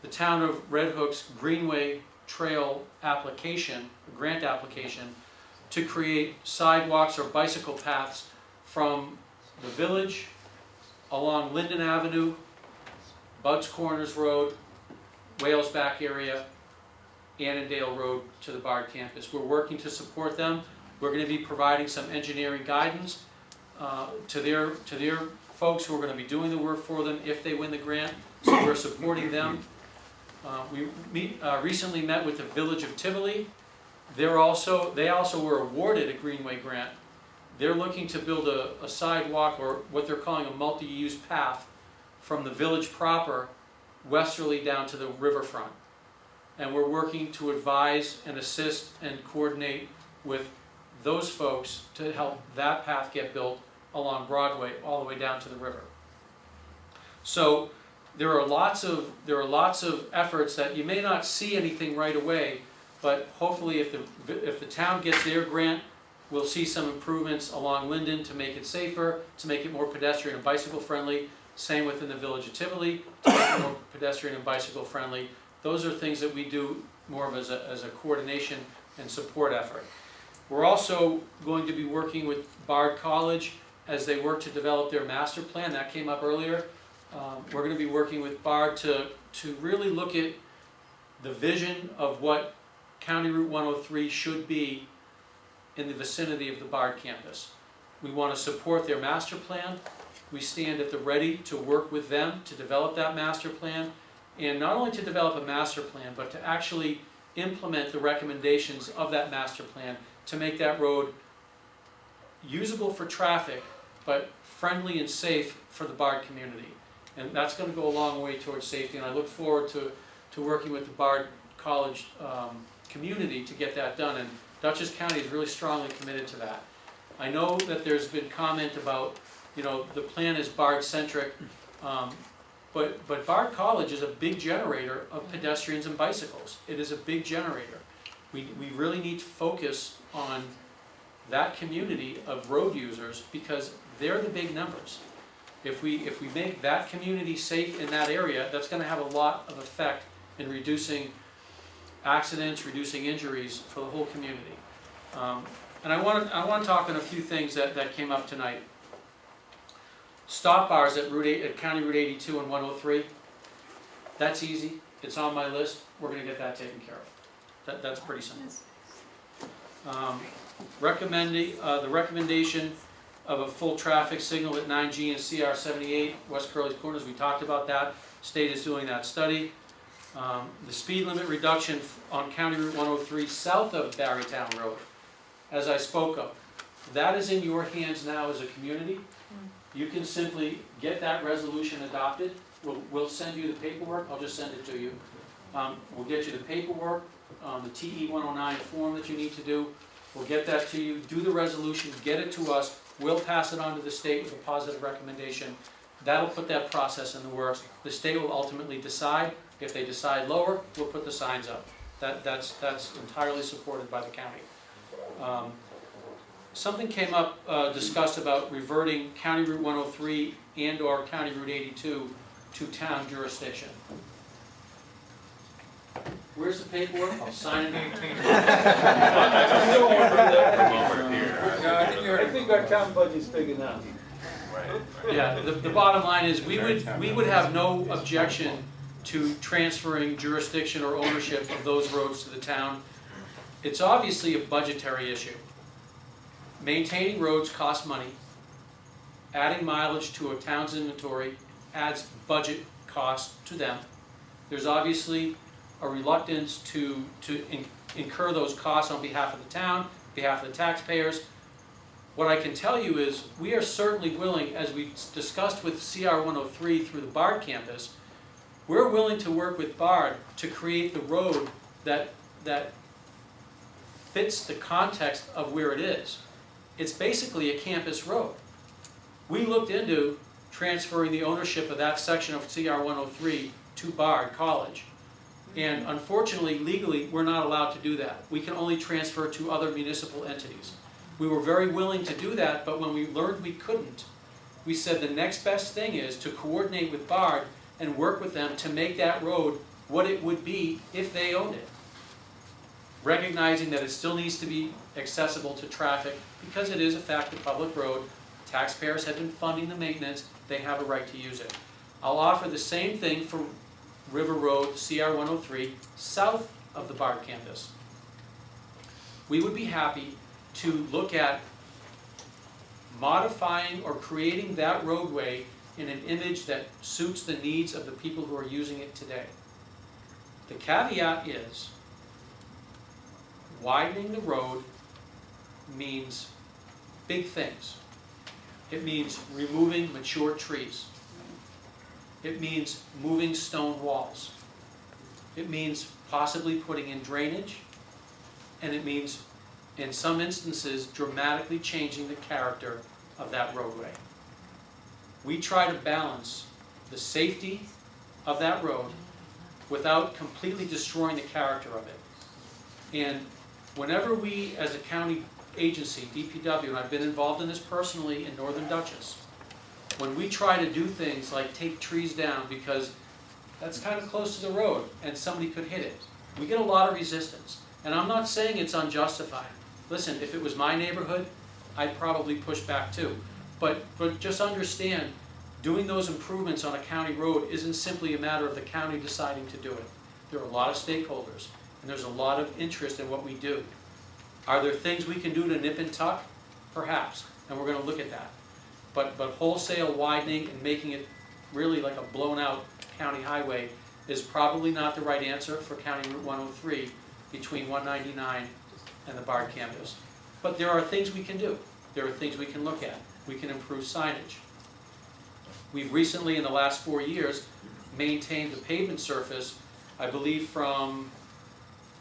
the town of Red Hook's Greenway Trail application, a grant application, to create sidewalks or bicycle paths from the village along Linden Avenue, Bud's Corners Road, Wales Back area, Annandale Road to the Bard campus. We're working to support them. We're going to be providing some engineering guidance to their folks who are going to be doing the work for them if they win the grant. So we're supporting them. We recently met with the Village of Tivoli. They also were awarded a Greenway grant. They're looking to build a sidewalk, or what they're calling a multi-use path, from the village proper westerly down to the riverfront. And we're working to advise and assist and coordinate with those folks to help that path get built along Broadway all the way down to the river. So there are lots of efforts that you may not see anything right away, but hopefully if the town gets their grant, we'll see some improvements along Linden to make it safer, to make it more pedestrian and bicycle friendly. Same within the Village of Tivoli, to make it more pedestrian and bicycle friendly. Those are things that we do more of as a coordination and support effort. We're also going to be working with Bard College as they work to develop their master plan. That came up earlier. We're going to be working with Bard to really look at the vision of what County Route 103 should be in the vicinity of the Bard campus. We want to support their master plan. We stand at the ready to work with them to develop that master plan, and not only to develop a master plan, but to actually implement the recommendations of that master plan to make that road usable for traffic, but friendly and safe for the Bard community. And that's going to go a long way towards safety, and I look forward to working with the Bard College community to get that done, and Dutchess County is really strongly committed to that. I know that there's been comment about, the plan is Bard-centric, but Bard College is a big generator of pedestrians and bicycles. It is a big generator. We really need to focus on that community of road users because they're the big numbers. If we make that community safe in that area, that's going to have a lot of effect in reducing accidents, reducing injuries for the whole community. And I want to talk on a few things that came up tonight. Stop bars at County Route 82 and 103. That's easy. It's on my list. We're going to get that taken care of. That's pretty simple. The recommendation of a full traffic signal at 9G and CR 78 West Curly's Corners. We talked about that. State is doing that study. The speed limit reduction on County Route 103 south of Barrytown Road, as I spoke of, that is in your hands now as a community. You can simply get that resolution adopted. We'll send you the paperwork. I'll just send it to you. We'll get you the paperwork, the TE 109 form that you need to do. We'll get that to you, do the resolution, get it to us. We'll pass it on to the state with a positive recommendation. That'll put that process in the works. The state will ultimately decide. If they decide lower, we'll put the signs up. That's entirely supported by the county. Something came up, discussed about reverting County Route 103 and/or County Route 82 to town jurisdiction. Where's the paperwork? I'll sign it. I think our town budget's big enough. Yeah, the bottom line is we would have no objection to transferring jurisdiction or ownership of those roads to the town. It's obviously a budgetary issue. Maintaining roads costs money. Adding mileage to a town's inventory adds budget costs to them. There's obviously a reluctance to incur those costs on behalf of the town, behalf of the taxpayers. What I can tell you is we are certainly willing, as we discussed with CR 103 through the BARD campus, we're willing to work with BARD to create the road that fits the context of where it is. It's basically a campus road. We looked into transferring the ownership of that section of CR 103 to BARD College. And unfortunately, legally, we're not allowed to do that. We can only transfer to other municipal entities. We were very willing to do that, but when we learned we couldn't, we said the next best thing is to coordinate with BARD and work with them to make that road what it would be if they owned it. Recognizing that it still needs to be accessible to traffic because it is a fact of public road. Taxpayers have been funding the maintenance, they have a right to use it. I'll offer the same thing for River Road, CR 103, south of the BARD campus. We would be happy to look at modifying or creating that roadway in an image that suits the needs of the people who are using it today. The caveat is widening the road means big things. It means removing mature trees. It means moving stone walls. It means possibly putting in drainage. And it means, in some instances, dramatically changing the character of that roadway. We try to balance the safety of that road without completely destroying the character of it. And whenever we, as a county agency, DPW, and I've been involved in this personally in Northern Dutchess, when we try to do things like take trees down because that's kind of close to the road and somebody could hit it, we get a lot of resistance. And I'm not saying it's unjustified. Listen, if it was my neighborhood, I'd probably push back too. But just understand, doing those improvements on a county road isn't simply a matter of the county deciding to do it. There are a lot of stakeholders, and there's a lot of interest in what we do. Are there things we can do to nip and tuck? Perhaps, and we're going to look at that. But wholesale widening and making it really like a blown out county highway is probably not the right answer for County Route 103 between 199 and the BARD campus. But there are things we can do. There are things we can look at. We can improve signage. We've recently, in the last 4 years, maintained the pavement surface, I believe from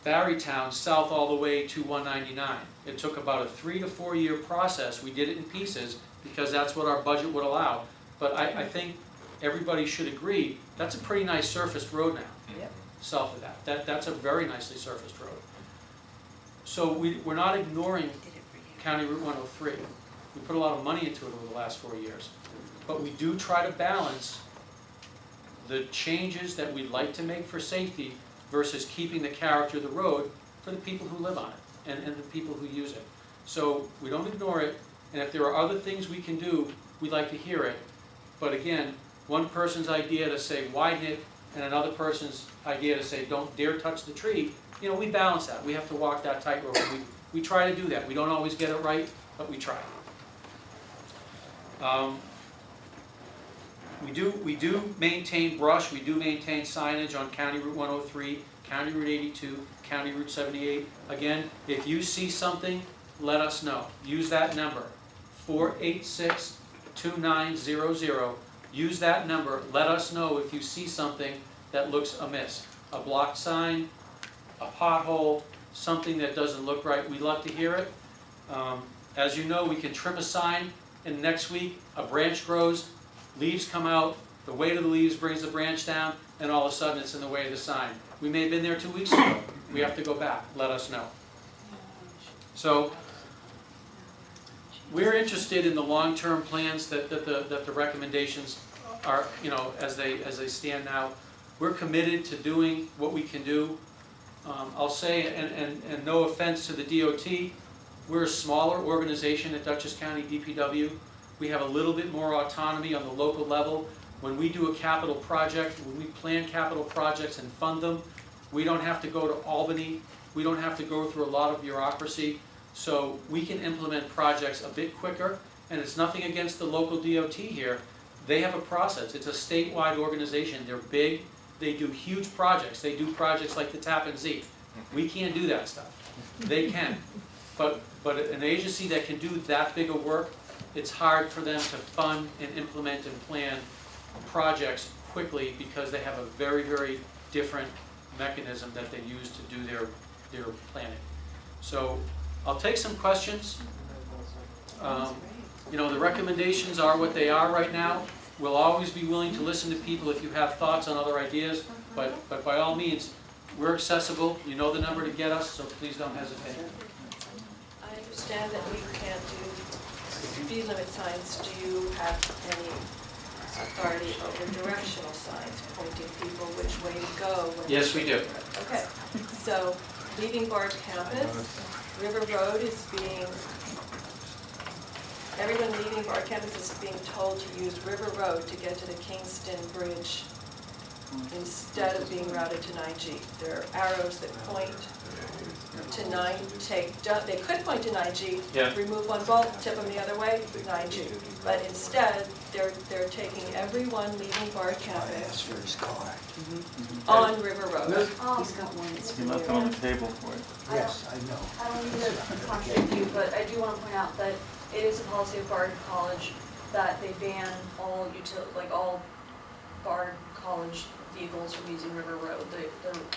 Barrytown south all the way to 199. It took about a 3 to 4 year process. We did it in pieces because that's what our budget would allow. But I think everybody should agree that's a pretty nice surfaced road now. Yep. South of that. That's a very nicely surfaced road. So we're not ignoring County Route 103. We put a lot of money into it over the last 4 years. But we do try to balance the changes that we'd like to make for safety versus keeping the character of the road for the people who live on it and the people who use it. So we don't ignore it, and if there are other things we can do, we'd like to hear it. But again, one person's idea to say widen it and another person's idea to say don't dare touch the tree, we balance that. We have to walk that tightrope. We try to do that. We don't always get it right, but we try. We do maintain brush, we do maintain signage on County Route 103, County Route 82, County Route 78. Again, if you see something, let us know. Use that number, 486-2900. Use that number, let us know if you see something that looks amiss. A blocked sign, a pothole, something that doesn't look right, we'd love to hear it. As you know, we can trim a sign, and next week, a branch grows, leaves come out, the weight of the leaves brings the branch down, and all of a sudden it's in the way of the sign. We may have been there 2 weeks ago. We have to go back. Let us know. So, we're interested in the long-term plans that the recommendations are, you know, as they stand now. We're committed to doing what we can do. I'll say, and no offense to the DOT, we're a smaller organization at Dutchess County DPW. We have a little bit more autonomy on the local level. When we do a capital project, when we plan capital projects and fund them, we don't have to go to Albany. We don't have to go through a lot of bureaucracy. So we can implement projects a bit quicker, and it's nothing against the local DOT here. They have a process. It's a statewide organization. They're big. They do huge projects. They do projects like the Tappan Zee. We can't do that stuff. They can. But an agency that can do that big of work, it's hard for them to fund and implement and plan projects quickly because they have a very, very different mechanism that they use to do their planning. So I'll take some questions. You know, the recommendations are what they are right now. We'll always be willing to listen to people if you have thoughts on other ideas, but by all means, we're accessible. You know the number to get us, so please don't hesitate. I understand that we can't do speed limit signs. Do you have any authority over directional signs pointing people which way to go? Yes, we do. Okay, so leaving Bard campus, River Road is being, everyone leaving Bard campus is being told to use River Road to get to the Kingston Bridge instead of being routed to 9G. There are arrows that point to they could point to 9G, Yeah. remove one bolt, tip them the other way, 9G. But instead, they're taking everyone leaving Bard campus on River Road. He's got one. He left it on the table for it. Yes, I know. I don't mean to contradict you, but I do want to point out that it is a policy of Bard College that they ban all all Bard College vehicles from using River Road, they're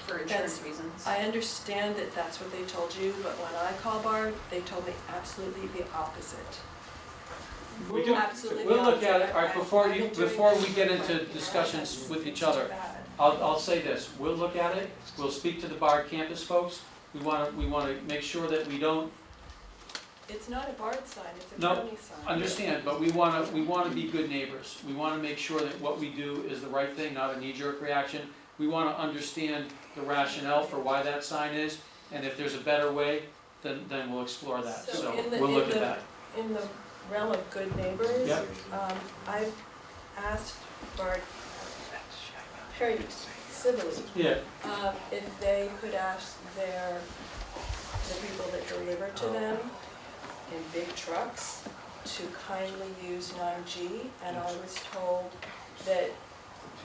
for insurance reasons. I understand that that's what they told you, but when I call Bard, they told me absolutely the opposite. We do. Absolutely We'll look at opposite. it. All right, before we get into discussions with each other, I'll say this. We'll look at it. We'll speak to the Bard campus folks. We want to make sure that we don't. It's not a Bard sign, it's a No, county sign. understand, but we want to be good neighbors. We want to make sure that what we do is the right thing, not a knee-jerk reaction. We want to understand the rationale for why that sign is, and if there's a better way, then we'll explore that. So we'll look at that. In the realm of good neighbors, Yep. I've asked Bard very civilly Yeah. if they could ask the people that deliver to them in big trucks to kindly use 9G, and I was told that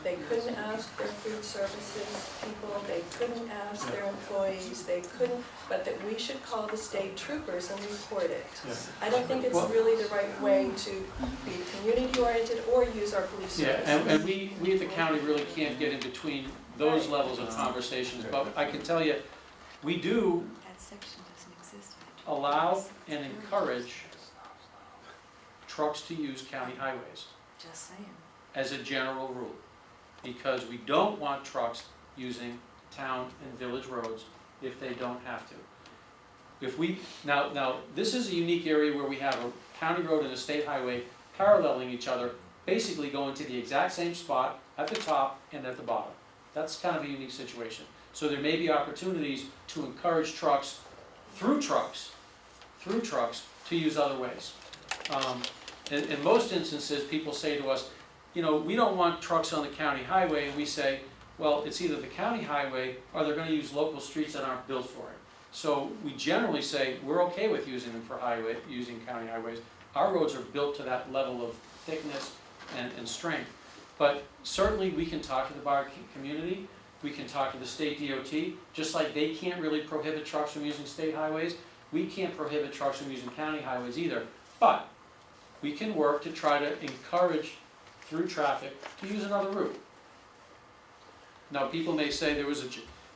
they couldn't ask their food services people, they couldn't ask their employees, they couldn't, but that we should call the state troopers and report it. Yeah. I don't think it's really the right way to be community-oriented or use our police services. Yeah, and we at the county really can't get in between those levels of conversations, but I can tell you, we do That section doesn't exist. allow and encourage trucks to use county highways Just saying. as a general rule, because we don't want trucks using town and village roads if they don't have to. If we, now this is a unique area where we have a county road and a state highway paralleling each other, basically going to the exact same spot at the top and at the bottom. That's kind of a unique situation. So there may be opportunities to encourage trucks to use other ways. In most instances, people say to us, you know, we don't want trucks on the county highway, and we say, well, it's either the county highway or they're gonna use local streets that aren't built for it. So we generally say, we're okay with using them for using county highways. Our roads are built to that level of thickness and strength. But certainly, we can talk to the bar community, we can talk to the state DOT, just like they can't really prohibit trucks from using state highways, we can't prohibit trucks from using county highways either. But we can work to try to encourage through traffic to use another route. Now, people may say there was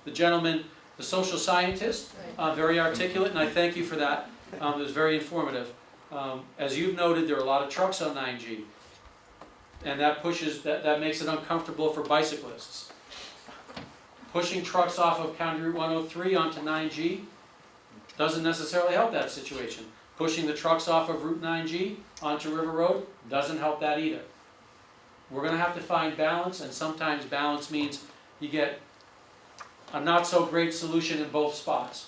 the gentleman, the social scientist, very articulate, and I thank you for that. It was very informative. As you've noted, there are a lot of trucks on 9G, and that makes it uncomfortable for bicyclists. Pushing trucks off of County Route 103 onto 9G doesn't necessarily help that situation. Pushing the trucks off of Route 9G onto River Road doesn't help that either. We're going to have to find balance, and sometimes balance means you get a not so great solution in both spots.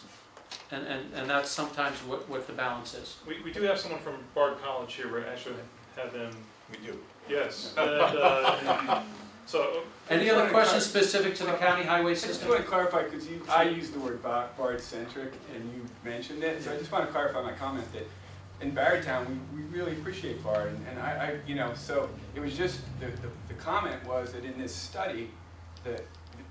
And that's sometimes what the balance is. We do have someone from Bard College here, we actually have them. We do. Yes, and, so. Any other questions specific to the county highway I just system? want to clarify, because I used the word Bard-centric, and you mentioned it, so I just want to clarify my comment that in Barrytown, we really appreciate Bard, and I so it was just, the comment was that in this study, that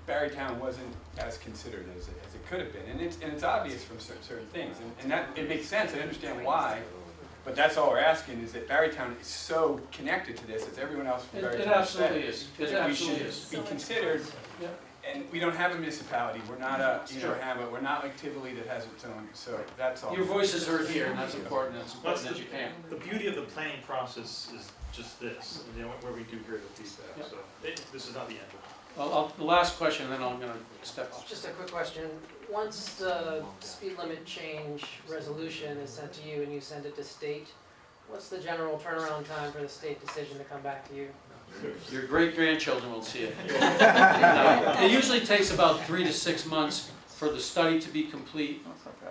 Barrytown wasn't as considered as it could have been, and it's obvious from certain things, and that, it makes sense, I understand why, but that's all we're asking, is that Barrytown is so connected to this, as everyone else from Barrytown It said. absolutely is. It that we absolutely should is. be considered, Yeah. and we don't have a municipality, we're not we're not like Tivoli that has its own, so that's all. Your voices are here, and that's important. It's That's important that you can. the beauty of the planning process is just this, where we do hear the feedback, Yep. so this is not the end of it. Well, the last question, and then I'm going to step off. Just a quick question. Once the speed limit change resolution is sent to you and you send it to state, what's the general turnaround time for the state decision to come back to you? Your great-grandchildren will see it. No, it usually takes about 3 to 6 months for the study to be complete,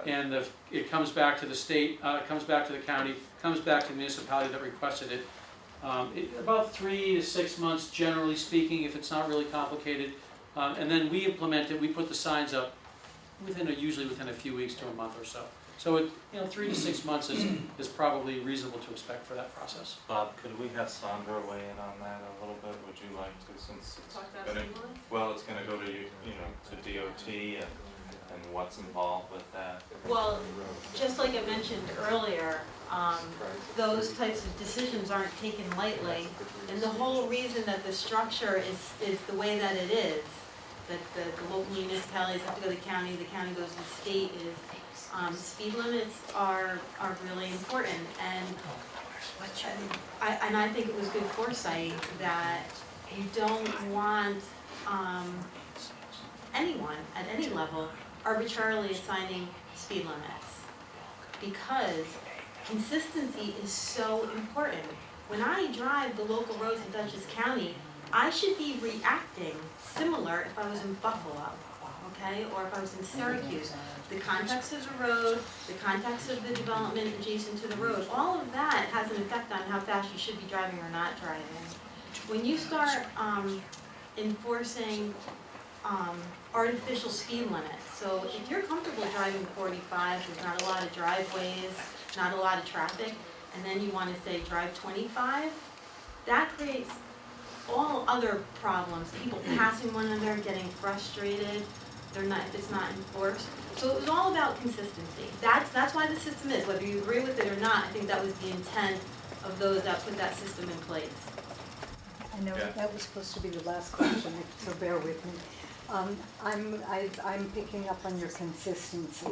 and it comes back to the state, it comes back to the county, comes back to the municipality that requested it. About 3 to 6 months, generally speaking, if it's not really complicated. And then we implement it, we put the signs up usually within a few weeks to a month or so. So 3 to 6 months is probably reasonable to expect for that process. Bob, could we have Sandra weigh in on that a little bit? Would you like to, since it's Talk about gonna, speed limit? well, it's gonna go to to DOT and what's involved with that? Well, just like I mentioned earlier, those types of decisions aren't taken lightly. And the whole reason that the structure is the way that it is, that the local municipalities have to go to the county goes to the state, is speed limits are really important. And I think it was good foresight that you don't want anyone at any level arbitrarily assigning speed limits, because consistency is so important. When I drive the local roads in Dutchess County, I should be reacting similar if I was in Buffalo, okay, or if I was in Syracuse. The context of the road, the context of the development adjacent to the road, all of that has an effect on how fast you should be driving or not driving. When you start enforcing artificial speed limits, so if you're comfortable driving 45, there's not a lot of driveways, not a lot of traffic, and then you want to say drive 25, that creates all other problems. People passing one another, getting frustrated, if it's not enforced. So it was all about consistency. That's why the system is, whether you agree with it or not. I think that was the intent of those that put that system in place. I know that was supposed to be the last question, so bear with me. I'm picking up on your consistency.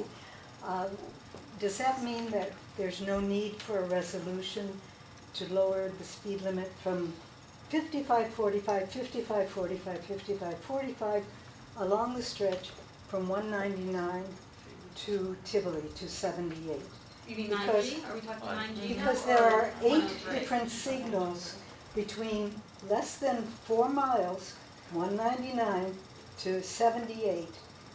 Does that mean that there's no need for a resolution to lower the speed limit from 55, 45, 55, 45, 55, 45 along the stretch from 199 to Tivoli to 78? You mean Because- 9G? Are we talking 9G now? Because there are or 8 103? different signals between less than 4 miles, 199 to 78.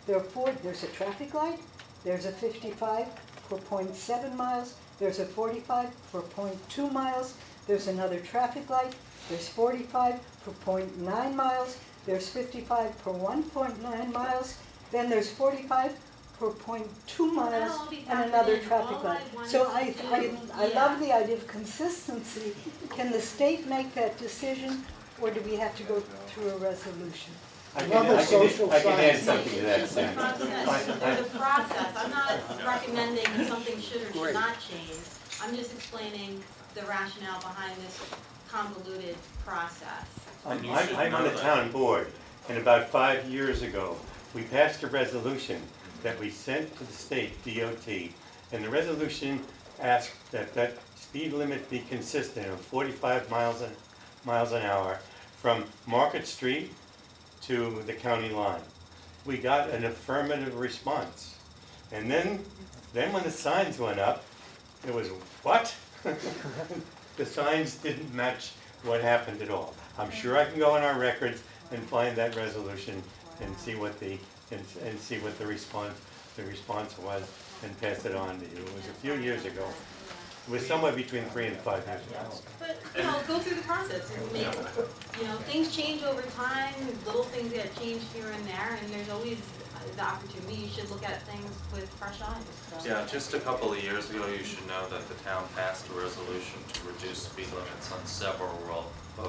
There's a traffic light, there's a 55 for 0.7 miles, there's a 45 for 0.2 miles, there's another traffic light, there's 45 for 0.9 miles, there's 55 for 1.9 miles, then there's 45 for 0.2 miles all be and factored another in. traffic All light. I wanted So to I do- love the idea of consistency. Can the state make that decision or do we have to go through a resolution? I Another social can add science. something to that, It's a Sam. process, there's a process, I'm not recommending that something should or should not change. I'm just explaining the rationale behind this convoluted process. I'm You should on know the that. town board, and about 5 years ago, we passed a resolution that we sent to the state DOT, and the resolution asked that that speed limit be consistent of 45 miles an hour from Market Street to the county line. We got an affirmative response. And then when the signs went up, it was, what? The signs didn't match what happened at all. I'm sure I can go in our records and find that resolution and see what the response was and pass it on to you. It was a few years ago. It was somewhere between 3 and 5 years ago. But, go through the process and make, things change over time, little things get changed here and there, and there's always the opportunity, you should look at things with fresh eyes, so. Yeah, just a couple of years ago, you should know that the town passed a resolution to reduce speed limits on several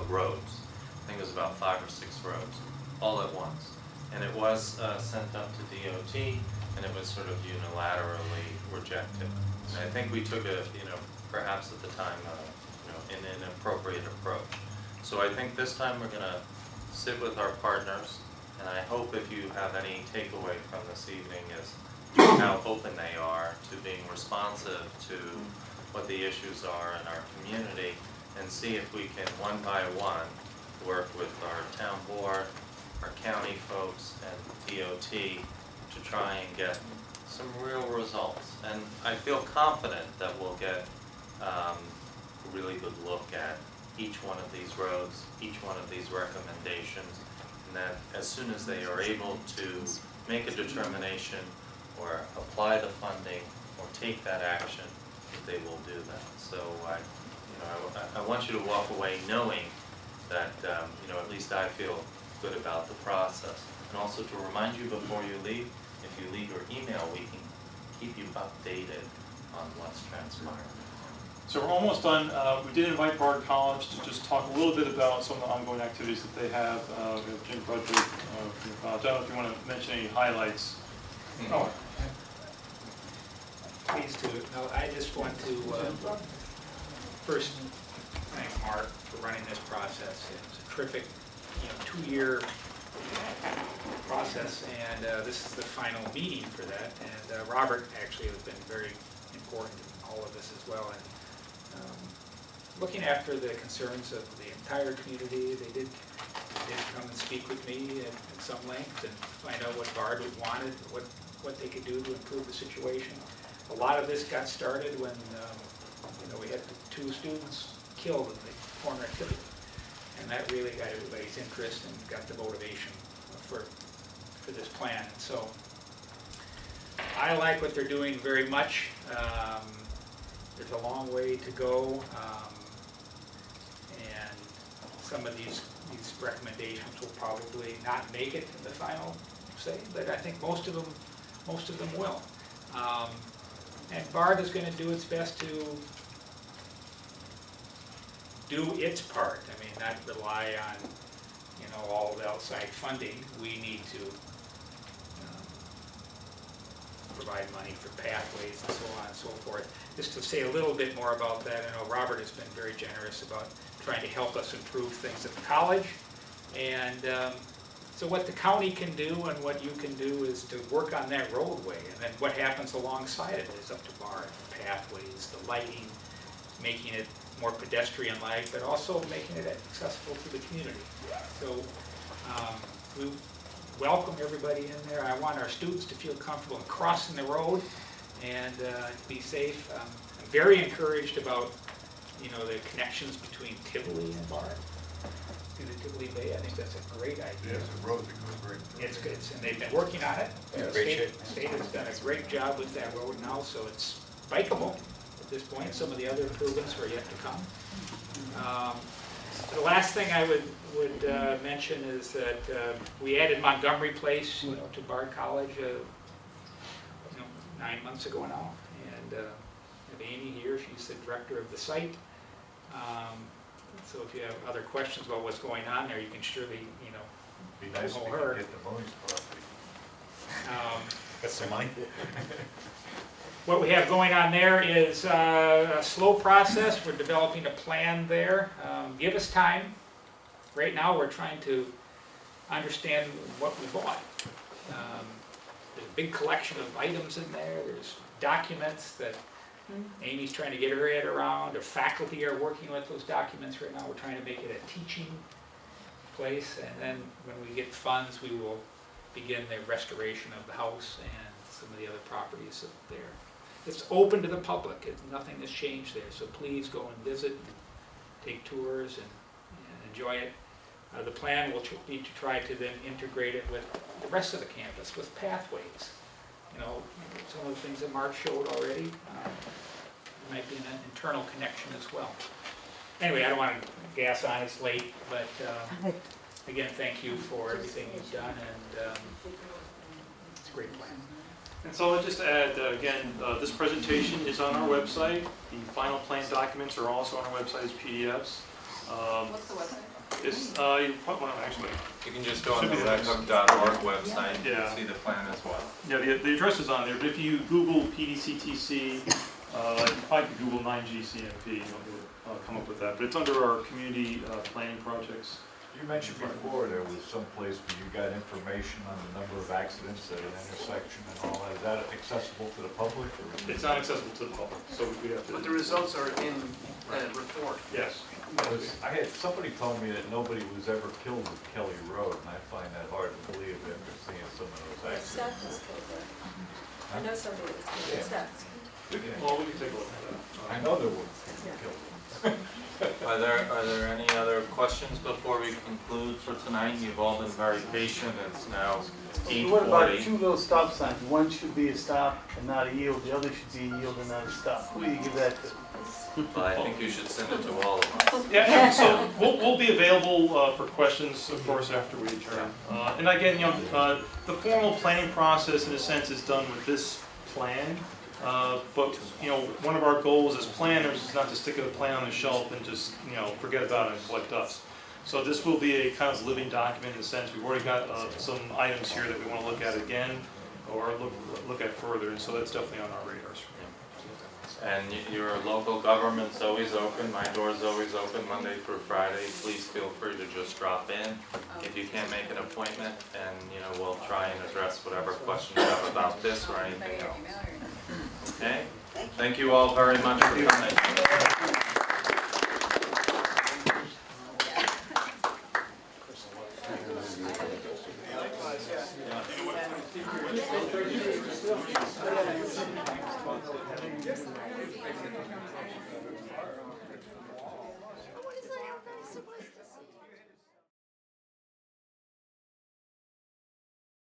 roads. I think it was about 5 or 6 roads, all at once. And it was sent up to DOT, and it was sort of unilaterally rejected. And I think we took a, perhaps at the time, an inappropriate approach. So I think this time we're gonna sit with our partners, and I hope if you have any takeaway from this evening is how open they are to being responsive to what the issues are in our community, and see if we can, one by one, work with our town board, our county folks, and DOT to try and get some real results. And I feel confident that we'll get a really good look at each one of these roads, each one of these recommendations, and that as soon as they are able to make a determination or apply the funding or take that action, that they will do that. So I want you to walk away knowing that, at least I feel good about the process. And also to remind you before you leave, if you leave your email, we can keep you updated on what's transpiring. So we're almost done. We did invite Bard College to just talk a little bit about some of the ongoing activities that they have. We have Jim Budford. I don't know if you want to mention any highlights. Oh, please do. No, I just want to first thank Mark for running this process. It's a terrific, 2-year process, and this is the final meeting for that. And Robert actually has been very important in all of this as well. And looking after the concerns of the entire community, they did come and speak with me at some length and find out what Bard wanted, what they could do to improve the situation. A lot of this got started when we had 2 students killed in the former activity. And that really got everybody's interest and got the motivation for this plan. And so I like what they're doing very much. There's a long way to go, and some of these recommendations will probably not make it to the final say, but I think most of them will. And BARD is going to do its best to do its part. I mean, not rely on, all the outside funding. We need to provide money for pathways and so on and so forth. Just to say a little bit more about that, I know Robert has been very generous about trying to help us improve things at the college. And so what the county can do and what you can do is to work on that roadway. And then what happens alongside it is up to BARD, the pathways, the lighting, making it more pedestrian-like, but also making it accessible to the community. So we welcome everybody in there. I want our students to feel comfortable in crossing the road and be safe. I'm very encouraged about, the connections between Tivoli and BARD to the Tivoli Bay. I think that's a great idea. There's a road that goes right through. It's good, and they've been working on it. The state has done a great job with that road now, so it's bikeable at this point. Some of the other improvements are yet to come. The last thing I would mention is that we added Montgomery Place, to BARD College, 9 months ago now, and I have Amy here. She's the director of the site. So if you have other questions about what's going on there, you can surely, you know, Be nice if call we her. could get the Mooney's property. Got some money? What we have going on there is a slow process. We're developing a plan there. Give us time. Right now, we're trying to understand what we bought. There's a big collection of items in there. There's documents that Amy's trying to get her head around. Our faculty are working with those documents right now. We're trying to make it a teaching place. And then when we get funds, we will begin the restoration of the house and some of the other properties up there. It's open to the public. Nothing has changed there. So please go and visit, and take tours, and enjoy it. The plan will be to try to then integrate it with the rest of the campus, with pathways. You know, some of the things that Mark showed already, might be an internal connection as well. Anyway, I don't want to gas on, it's late, but again, thank you for everything you've done, and it's a great plan. And so I'll just add, again, this presentation is on our website. The final plan documents are also on our website as PDFs. What's the website? It's, actually. You can just go on the Should be redhook.org website Yeah. and see the plan as well. Yeah, the address is on there, but if you Google PDCTC, you probably Google 9GCMP, you'll come up with that. But it's under our community planning projects. You mentioned before there was some place where you got information on the number of accidents at an intersection and all that. Is that accessible to the public? Or? It's not accessible to the public, so we have to. But the results are in the report. Yes. Somebody told me that nobody was ever killed at Kelly Road, and I find that hard to believe after seeing some of those accidents. Staff was killed there. I know somebody was killed, staff. Well, we can take a look at that. I know there were people killed. Are there any other questions before we conclude for tonight? You've all been very patient. It's now 8:40. What about two little stop signs? One should be a stop and not a yield, the other should be a yield and not a stop. Who do you give that to? Well, I think you should send it to all of us. Yeah, so we'll be available for questions, of course, after we adjourn. And again, the formal planning process, in a sense, is done with this plan. But one of our goals as planners is not to stick a plan on the shelf and just forget about it and collect dust. So this will be a kind of living document in a sense. We've already got some items here that we want to look at again or look at further, and so that's definitely on our radars. And your local government's always open. My door's always open Monday through Friday. Please feel free to just drop in if you can't make an appointment, and we'll try and address whatever questions you have about this or anything else. Okay? Thank you all very much for coming.